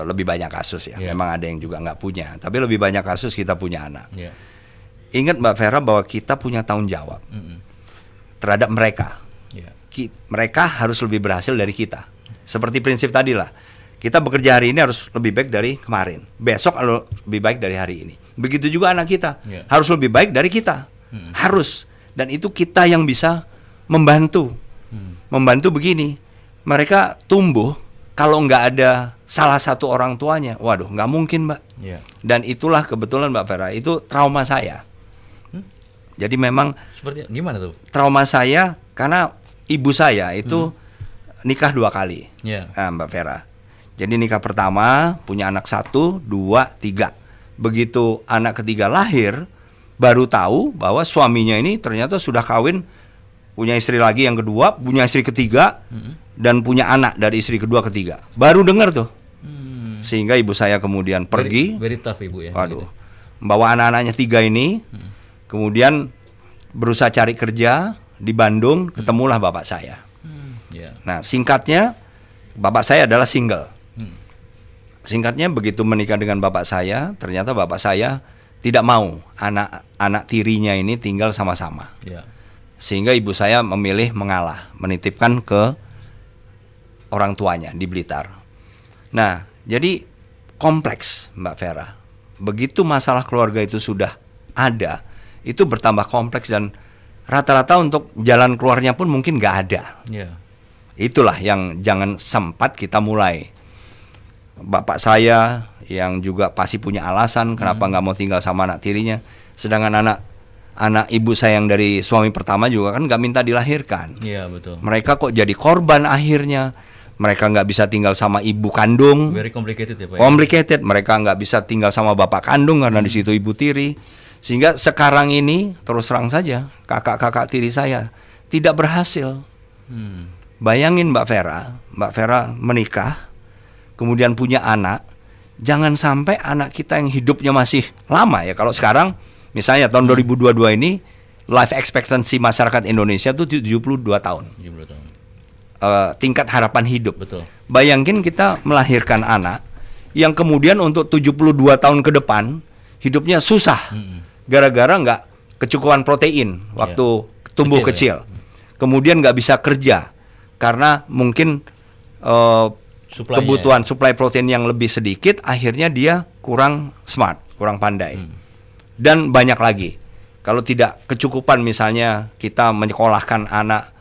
lebih banyak kasus ya. Memang ada yang juga nggak punya, tapi lebih banyak kasus kita punya anak. Ingat Mbak Vera bahwa kita punya tanggung jawab terhadap mereka. Mereka harus lebih berhasil dari kita. Seperti prinsip tadi lah. Kita bekerja hari ini harus lebih baik dari kemarin. Besok harus lebih baik dari hari ini. Begitu juga anak kita harus lebih baik dari kita. Harus. Dan itu kita yang bisa membantu. Membantu begini. Mereka tumbuh kalau nggak ada salah satu orang tuanya. Waduh, nggak mungkin Mbak. Dan itulah kebetulan Mbak Vera. Itu trauma saya. Jadi memang. Seperti gimana tuh? Trauma saya karena ibu saya itu nikah 2 kali. Mbak Vera. Jadi nikah pertama punya anak 1, 2, 3. Begitu anak ketiga lahir, baru tahu bahwa suaminya ini ternyata sudah kawin, punya istri lagi yang kedua, punya istri ketiga, dan punya anak dari istri kedua ketiga. Baru dengar tuh. Sehingga ibu saya kemudian pergi. Very tough ibu ya. Waduh, membawa anak-anaknya 3 ini, kemudian berusaha cari kerja di Bandung, ketemulah bapak saya. Nah, singkatnya, bapak saya adalah single. Singkatnya, begitu menikah dengan bapak saya, ternyata bapak saya tidak mau anak tirinya ini tinggal sama-sama. Sehingga ibu saya memilih mengalah, menitipkan ke orang tuanya di Blitar. Nah, jadi kompleks, Mbak Vera. Begitu masalah keluarga itu sudah ada, itu bertambah kompleks dan rata-rata untuk jalan keluarnya pun mungkin nggak ada. Itulah yang jangan sempat kita mulai. Bapak saya yang juga pasti punya alasan kenapa nggak mau tinggal sama anak tirinya, sedangkan anak ibu saya yang dari suami pertama juga kan nggak minta dilahirkan. Iya, betul. Mereka kok jadi korban akhirnya. Mereka nggak bisa tinggal sama ibu kandung. Very complicated ya Pak. Complicated. Mereka nggak bisa tinggal sama bapak kandung karena di situ ibu tiri. Sehingga sekarang ini terus terang saja kakak-kakak tiri saya tidak berhasil. Bayangin Mbak Vera menikah, kemudian punya anak. Jangan sampai anak kita yang hidupnya masih lama ya. Kalau sekarang misalnya tahun 2022 ini life expectancy masyarakat Indonesia itu 72 tahun. 72 tahun. Tingkat harapan hidup. Betul. Bayangin kita melahirkan anak yang kemudian untuk 72 tahun ke depan hidupnya susah gara-gara nggak kecukupan protein waktu tumbuh kecil. Kemudian nggak bisa kerja karena mungkin kebutuhan supply protein yang lebih sedikit, akhirnya dia kurang smart, kurang pandai. Dan banyak lagi. Kalau tidak kecukupan, misalnya kita menyekolahkan anak,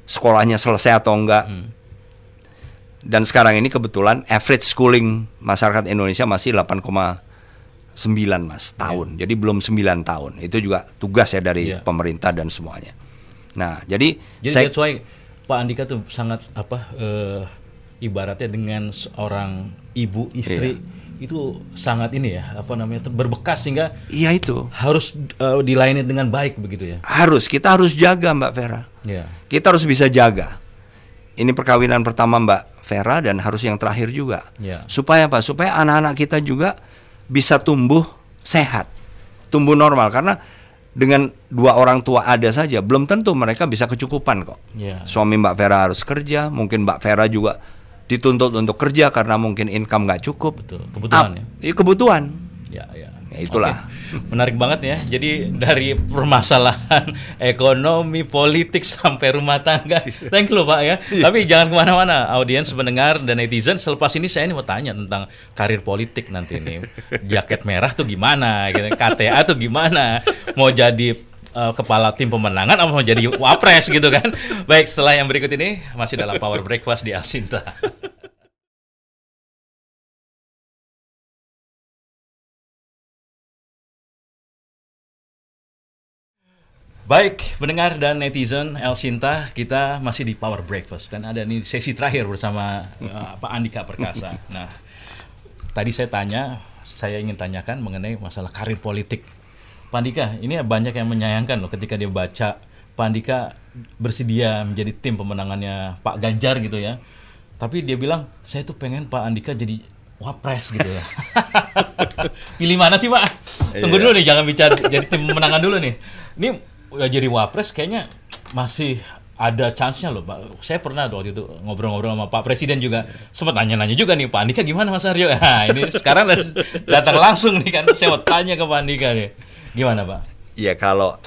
sekolahnya selesai atau enggak. Dan sekarang ini kebetulan average schooling masyarakat Indonesia masih 8,9 Mas tahun. Jadi belum 9 tahun. Itu juga tugas ya dari pemerintah dan semuanya. Nah, jadi that's why Pak Andika tuh sangat ibaratnya dengan seorang ibu istri itu sangat ini ya, berbekas sehingga itu harus dilayani dengan baik begitu ya. Kita harus jaga Mbak Vera. Kita harus bisa jaga. Ini perkawinan pertama Mbak Vera dan harus yang terakhir juga. Supaya apa? Supaya anak-anak kita juga bisa tumbuh sehat, tumbuh normal. Karena dengan 2 orang tua ada saja belum tentu mereka bisa kecukupan kok. Suami Mbak Vera harus kerja, mungkin Mbak Vera juga dituntut untuk kerja karena mungkin income nggak cukup. Betul. Kebutuhan kebutuhan. Ya itulah. Menarik banget ya. Jadi dari permasalahan ekonomi, politik sampai rumah tangga. Thank you loh Pak ya. Tapi jangan kemana-mana, audiens, pendengar dan netizen. Selepas ini saya mau tanya tentang karir politik nanti nih. Jaket merah tuh gimana? KTA tuh gimana? Mau jadi kepala tim pemenangan atau mau jadi wapres gitu kan? Baik, setelah yang berikut ini masih dalam Power Breakfast di Alsinta. Baik, pendengar dan netizen Alsinta, kita masih di Power Breakfast dan ada nih sesi terakhir bersama Pak Andika Perkasa. Nah, tadi saya ingin tanyakan mengenai masalah karir politik. Pak Andika, ini banyak yang menyayangkan loh ketika dia baca Pak Andika bersedia menjadi tim pemenangannya Pak Ganjar gitu ya. Tapi dia bilang, saya tuh pengen Pak Andika jadi wapres gitu ya. Pilih mana sih Pak? Tunggu dulu nih, jangan bicara jadi tim pemenangan dulu nih. Ini jadi wapres kayaknya masih ada chance-nya loh Pak. Saya pernah waktu itu ngobrol-ngobrol sama Pak Presiden juga, sempat nanya-nanya juga nih, Pak Andika gimana Mas Aryo? Nah ini sekarang datang langsung nih kan, saya mau tanya ke Pak Andika nih. Gimana Pak? Ya kalau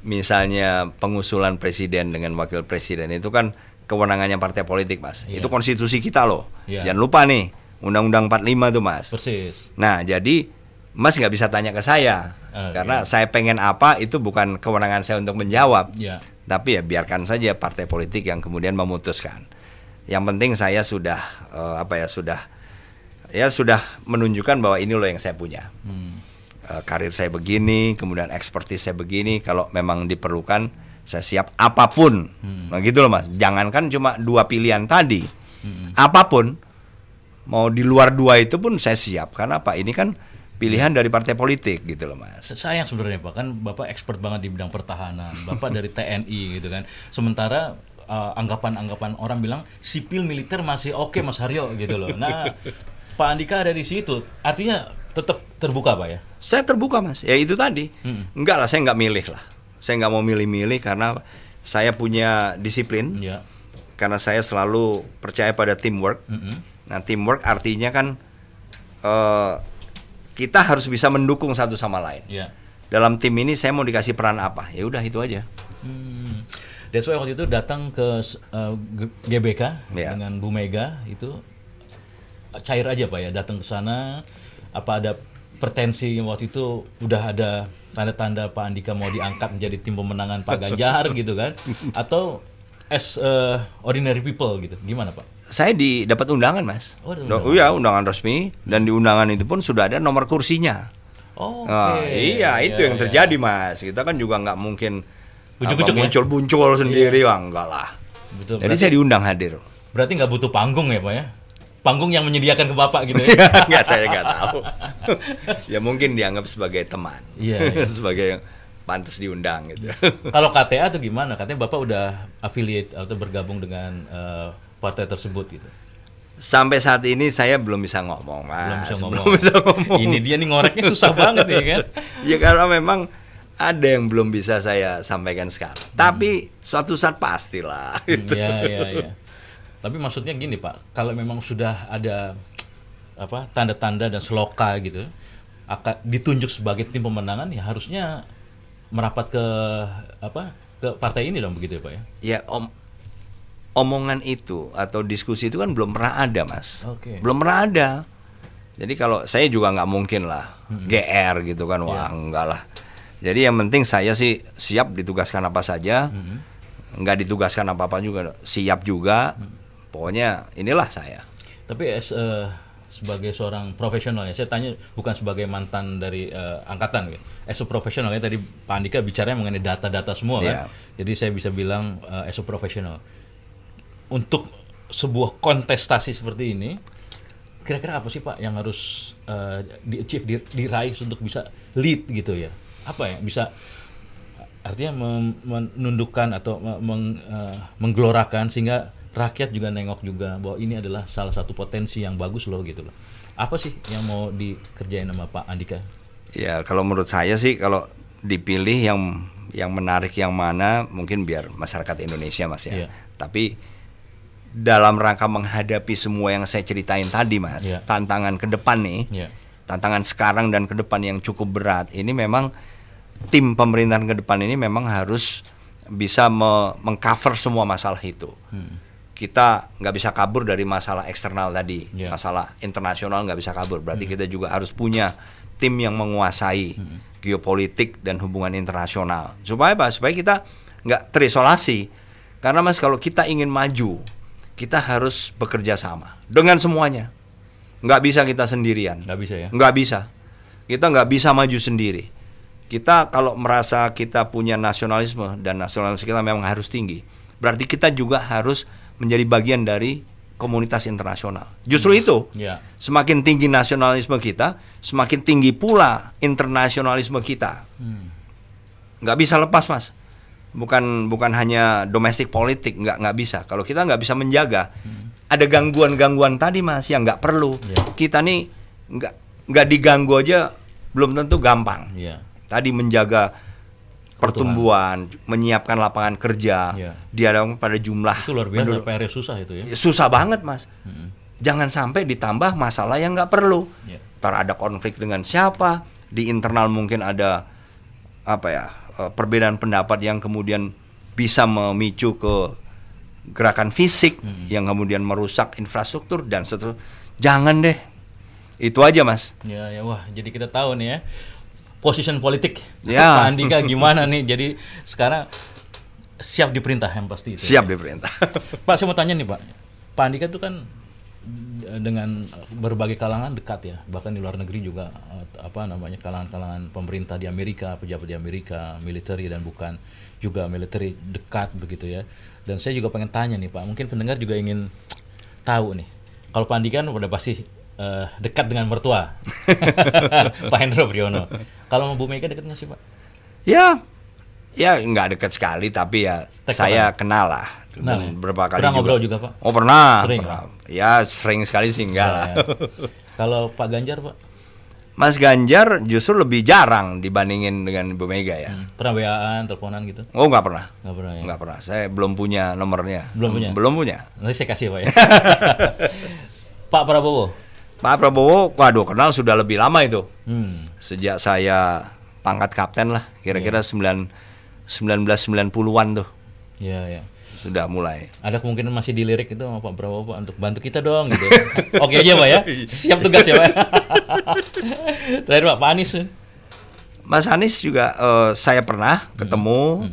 misalnya pengusulan presiden dengan wakil presiden itu kan kewenangannya partai politik Mas. Itu konstitusi kita loh. Jangan lupa nih, Undang-Undang 45 tuh Mas. Persis. Nah jadi Mas nggak bisa tanya ke saya. Karena saya pengen apa itu bukan kewenangan saya untuk menjawab. Tapi ya biarkan saja partai politik yang kemudian memutuskan. Yang penting saya sudah sudah menunjukkan bahwa ini loh yang saya punya. Karir saya begini, kemudian ekspertis saya begini. Kalau memang diperlukan, saya siap apapun. Nah gitu loh Mas. Jangankan cuma 2 pilihan tadi, apapun mau di luar 2 itu pun saya siap. Karena apa? Ini kan pilihan dari partai politik gitu loh Mas. Sayang sebenarnya Pak, kan Bapak expert banget di bidang pertahanan, Bapak dari TNI gitu kan. Sementara anggapan-anggapan orang bilang sipil militer masih oke Mas Haryo gitu loh. Nah, Pak Andika ada di situ, artinya tetap terbuka Pak ya? Saya terbuka Mas, ya itu tadi. Enggak lah, saya nggak milih lah. Saya nggak mau milih-milih karena saya punya disiplin. Ya. Karena saya selalu percaya pada teamwork. Nah, teamwork artinya kan kita harus bisa mendukung satu sama lain. Ya. Dalam tim ini saya mau dikasih peran apa? Ya udah itu aja. That's why waktu itu datang ke GBK Ya. dengan Bu Mega itu cair aja Pak ya, datang ke sana. Apa ada pretensi waktu itu udah ada tanda-tanda Pak Andika mau diangkat menjadi tim pemenangan Pak Ganjar gitu kan? Atau as ordinary people gitu, gimana Pak? Saya dapat undangan Mas. Oh, ada undangan. Iya, undangan resmi, dan di undangan itu pun sudah ada nomor kursinya. Oh, Nah, oke. iya, itu Ya, yang ya. terjadi Mas. Kita kan juga nggak mungkin Ujuk-ujuk ya? muncul-muncul sendiri, wah enggak lah. Betul. Jadi saya diundang hadir. Berarti nggak butuh panggung ya Pak ya? Panggung yang menyediakan ke Bapak gitu ya? Nggak, saya nggak tahu. Ya mungkin dianggap sebagai teman. Iya, iya. Sebagai yang pantas diundang gitu. Kalau KTA tuh gimana? Katanya Bapak udah affiliate atau bergabung dengan partai tersebut gitu. Sampai saat ini saya belum bisa ngomong, Mas. Belum bisa ngomong. Ini dia nih ngoreknya susah banget ya kan? Ya karena memang ada yang belum bisa saya sampaikan sekarang. Tapi suatu saat pastilah. Gitu. Iya. Tapi maksudnya gini Pak, kalau memang sudah ada apa tanda-tanda dan seloka gitu, akan ditunjuk sebagai tim pemenangan, ya harusnya merapat ke ke partai ini dong, begitu ya Pak ya? Ya omongan itu atau diskusi itu kan belum pernah ada Mas. Oke. Belum pernah ada. Jadi kalau saya juga nggak mungkin lah GR gitu kan, wah enggak lah. Jadi yang penting saya sih siap ditugaskan apa saja, nggak ditugaskan apa-apa juga siap juga. Pokoknya inilah saya. Tapi sebagai seorang profesional ya, saya tanya bukan sebagai mantan dari angkatan gitu. As a profesional ya, tadi Pak Andika bicaranya mengenai data-data semua kan. Jadi saya bisa bilang as a profesional. Untuk sebuah kontestasi seperti ini, kira-kira apa sih Pak yang harus di-achieve, diraih untuk bisa lead gitu ya? Apa ya bisa artinya menundukkan atau menggelorakan sehingga rakyat juga nengok juga bahwa ini adalah salah satu potensi yang bagus loh gitu loh. Apa sih yang mau dikerjain sama Pak Andika? Ya kalau menurut saya sih kalau dipilih yang menarik yang mana mungkin biar masyarakat Indonesia Mas ya. Tapi dalam rangka menghadapi semua yang saya ceritain tadi Mas, tantangan ke depan nih, tantangan sekarang dan ke depan yang cukup berat, ini memang tim pemerintahan ke depan ini memang harus bisa mengcover semua masalah itu. Kita nggak bisa kabur dari masalah eksternal tadi, masalah internasional nggak bisa kabur. Berarti kita juga harus punya tim yang menguasai geopolitik dan hubungan internasional. Supaya apa? Supaya kita nggak terisolasi. Karena Mas kalau kita ingin maju, kita harus bekerja sama dengan semuanya. Nggak bisa kita sendirian. Nggak bisa ya? Nggak bisa. Kita nggak bisa maju sendiri. Kita kalau merasa kita punya nasionalisme dan nasionalisme kita memang harus tinggi, berarti kita juga harus menjadi bagian dari komunitas internasional. Justru itu, semakin tinggi nasionalisme kita, semakin tinggi pula internasionalisme kita. Nggak bisa lepas Mas. Bukan hanya domestik politik, nggak bisa. Kalau kita nggak bisa menjaga, ada gangguan-gangguan tadi Mas yang nggak perlu. Kita nih nggak diganggu aja belum tentu gampang. Tadi menjaga pertumbuhan, menyiapkan lapangan kerja, dihadapkan pada jumlah. Itu luar biasa, PR susah itu ya. Susah banget Mas. Jangan sampai ditambah masalah yang nggak perlu. Ntar ada konflik dengan siapa, di internal mungkin ada perbedaan pendapat yang kemudian bisa memicu ke gerakan fisik yang kemudian merusak infrastruktur dan seterusnya. Jangan deh. Itu aja Mas. Ya, wah, jadi kita tahu nih ya position politik Pak Andika gimana nih. Jadi sekarang siap diperintah yang pasti itu. Siap diperintah. Pak, saya mau tanya nih Pak. Pak Andika itu kan dengan berbagai kalangan dekat ya, bahkan di luar negeri juga kalangan-kalangan pemerintah di Amerika, pejabat di Amerika, militeri dan bukan juga militeri dekat begitu ya. Dan saya juga pengen tanya nih Pak, mungkin pendengar juga ingin tahu nih. Kalau Pak Andika kan udah pasti dekat dengan mertua Pak Hendro Priyono. Kalau sama Bu Mega dekat nggak sih Pak? Ya nggak dekat sekali, tapi ya saya kenal lah. Kenal, ya? Berapa kali pernah juga. ngobrol juga Pak? Oh pernah. Sering, pernah. Ya sering sekali sih enggak lah. Ya. Kalau Pak Ganjar Pak? Mas Ganjar justru lebih jarang dibandingin dengan Bu Mega ya. Pernah WA-an, teleponan gitu? Oh nggak pernah. Nggak pernah ya? Nggak pernah. Saya belum punya nomornya. Belum punya? Nanti saya kasih Pak ya. Pak Prabowo? Pak Prabowo, waduh kenal sudah lebih lama itu. Sejak saya pangkat kapten lah, kira-kira 1990-an tuh. Iya. Sudah mulai. Ada kemungkinan masih dilirik itu sama Pak Prabowo Pak untuk bantu kita dong gitu. Oke aja Pak ya. Siap tugas ya Pak. Terakhir Pak Anies. Mas Anies juga saya pernah ketemu.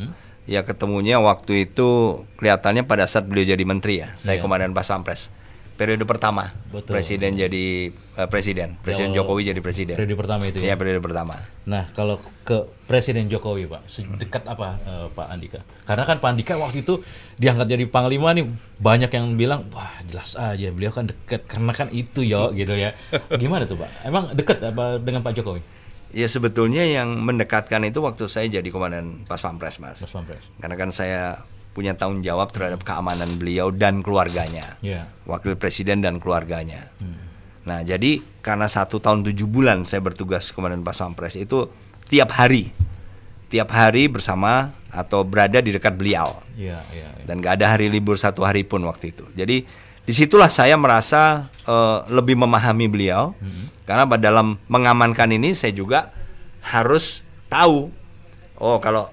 Ya ketemunya waktu itu kelihatannya pada saat beliau jadi menteri ya. Saya komandan Pas Pampres. Periode pertama. Betul. Presiden jadi Presiden Jokowi jadi presiden. Periode pertama itu ya. Iya, periode pertama. Nah, kalau ke Presiden Jokowi Pak, sedekat apa Pak Andika? Karena kan Pak Andika waktu itu diangkat jadi panglima nih, banyak yang bilang, wah jelas aja beliau kan dekat karena kan itu yo gitu ya. Gimana tuh Pak? Emang dekat apa dengan Pak Jokowi? Ya sebetulnya yang mendekatkan itu waktu saya jadi komandan Pas Pampres Mas. Pas Pampres. Karena kan saya punya tanggung jawab terhadap keamanan beliau dan keluarganya, wakil presiden dan keluarganya. Nah jadi karena 1 tahun 7 bulan saya bertugas komandan Pas Pampres itu tiap hari bersama atau berada di dekat beliau, dan gak ada hari libur 1 hari pun waktu itu. Jadi disitulah saya merasa lebih memahami beliau, karena dalam mengamankan ini saya juga harus tahu, oh kalau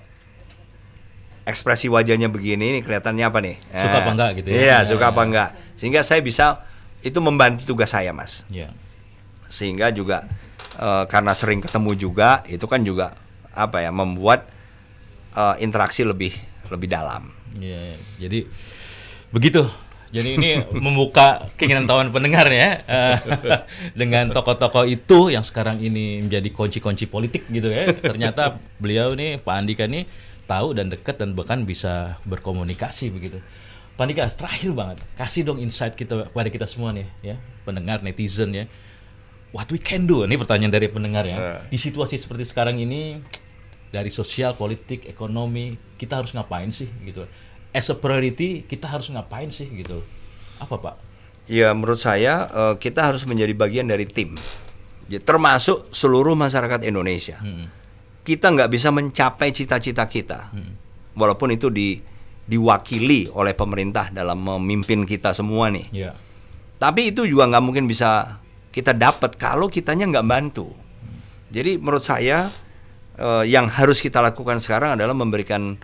ekspresi wajahnya begini, ini kelihatannya apa nih? Suka apa enggak gitu ya? Iya, suka apa enggak. Sehingga saya bisa, itu membantu tugas saya Mas. Sehingga juga karena sering ketemu juga, itu kan juga apa ya, membuat interaksi lebih dalam. Jadi begitu. Jadi ini membuka keinginan tahuan pendengar ya, dengan tokoh-tokoh itu yang sekarang ini menjadi kunci-kunci politik gitu ya. Ternyata beliau nih, Pak Andika nih, tahu dan dekat dan bahkan bisa berkomunikasi begitu. Pak Andika, terakhir banget, kasih dong insight kita pada kita semua nih ya, pendengar, netizen ya. What we can do, ini pertanyaan dari pendengar ya. Di situasi seperti sekarang ini, dari sosial, politik, ekonomi, kita harus ngapain sih gitu. As a priority, kita harus ngapain sih gitu. Apa Pak? Ya menurut saya kita harus menjadi bagian dari tim, termasuk seluruh masyarakat Indonesia. Kita nggak bisa mencapai cita-cita kita, walaupun itu diwakili oleh pemerintah dalam memimpin kita semua nih. Tapi itu juga nggak mungkin bisa kita dapat kalau kitanya nggak bantu. Jadi menurut saya yang harus kita lakukan sekarang adalah memberikan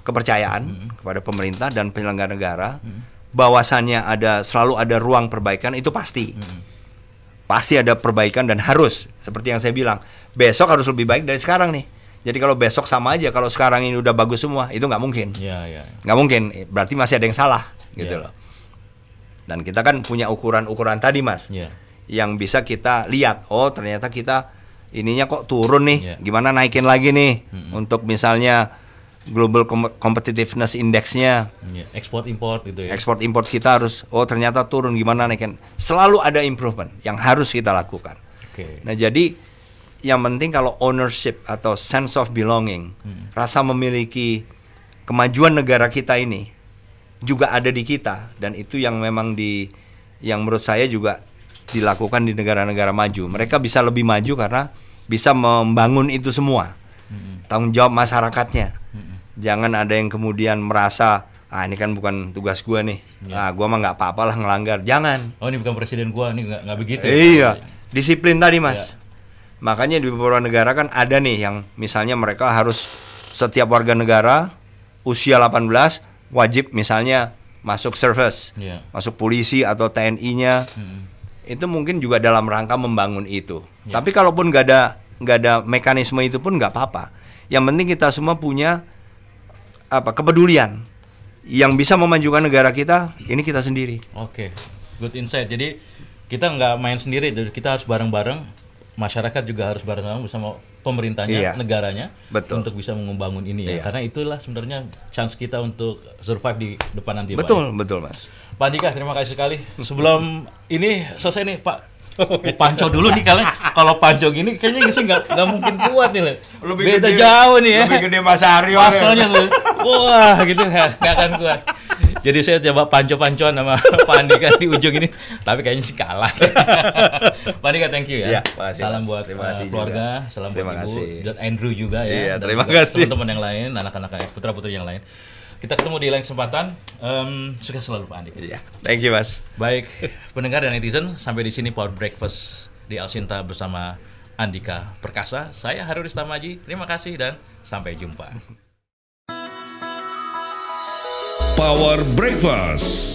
kepercayaan kepada pemerintah dan penyelenggara negara, bahwasannya selalu ada ruang perbaikan, itu pasti. Pasti ada perbaikan dan harus, seperti yang saya bilang, besok harus lebih baik dari sekarang nih. Jadi kalau besok sama aja, kalau sekarang ini udah bagus semua, itu nggak mungkin. Nggak mungkin, berarti masih ada yang salah gitu loh. Dan kita kan punya ukuran-ukuran tadi Mas, yang bisa kita lihat, oh ternyata kita ininya kok turun nih, gimana naikin lagi nih, untuk misalnya Global Competitiveness Index-nya, ekspor import gitu ya. Ekspor import kita harus, oh ternyata turun, gimana naikin. Selalu ada improvement yang harus kita lakukan. Nah jadi yang penting kalau ownership atau sense of belonging, rasa memiliki kemajuan negara kita ini juga ada di kita, dan itu yang memang yang menurut saya juga dilakukan di negara-negara maju. Mereka bisa lebih maju karena bisa membangun itu semua. Tanggung jawab masyarakatnya. Jangan ada yang kemudian merasa, ini kan bukan tugas gua nih, gua mah nggak apa-apa lah ngelanggar. Jangan. Oh ini bukan presiden gua, ini nggak begitu. Iya, disiplin tadi Mas. Makanya di beberapa negara kan ada nih yang misalnya mereka harus setiap warga negara usia 18 wajib misalnya masuk service, masuk polisi atau TNI-nya. Itu mungkin juga dalam rangka membangun itu. Tapi kalaupun nggak ada mekanisme itu pun nggak apa-apa. Yang penting kita semua punya kepedulian yang bisa memajukan negara kita, ini kita sendiri. Good insight. Jadi kita nggak main sendiri, kita harus bareng-bareng. Masyarakat juga harus bareng-bareng bersama pemerintahnya, Iya. negaranya Betul. untuk bisa membangun ini ya. Iya. Karena itulah sebenarnya chance kita untuk survive di depan nanti, Pak. Betul, betul Mas. Pak Andika, terima kasih sekali. Sebelum ini selesai nih, Pak, panco dulu nih, kalian kalau panco gini kayaknya sih nggak mungkin kuat nih loh. Beda jauh nih ya. Lebih gede Mas Aryo. Pasalnya loh. Wah, gitu nggak akan kuat. Jadi saya coba panco-pancoan sama Pak Andika di ujung ini, tapi kayaknya sih kalah. Pak Andika, thank you ya. Iya, makasih, Salam Mas. buat Terima kasih keluarga, juga. salam Terima buat Ibu, kasih. buat Andrew juga ya. Iya, dan terima juga kasih. teman-teman yang lain, anak-anak putra-putri yang lain. Kita ketemu di lain kesempatan. Sukses selalu Pak Andika. Iya, thank you Mas. Baik, pendengar dan netizen, sampai di sini Power Breakfast di Alsinta bersama Andika Perkasa. Saya Harudis Tamaji, terima kasih dan sampai jumpa. Power Breakfast.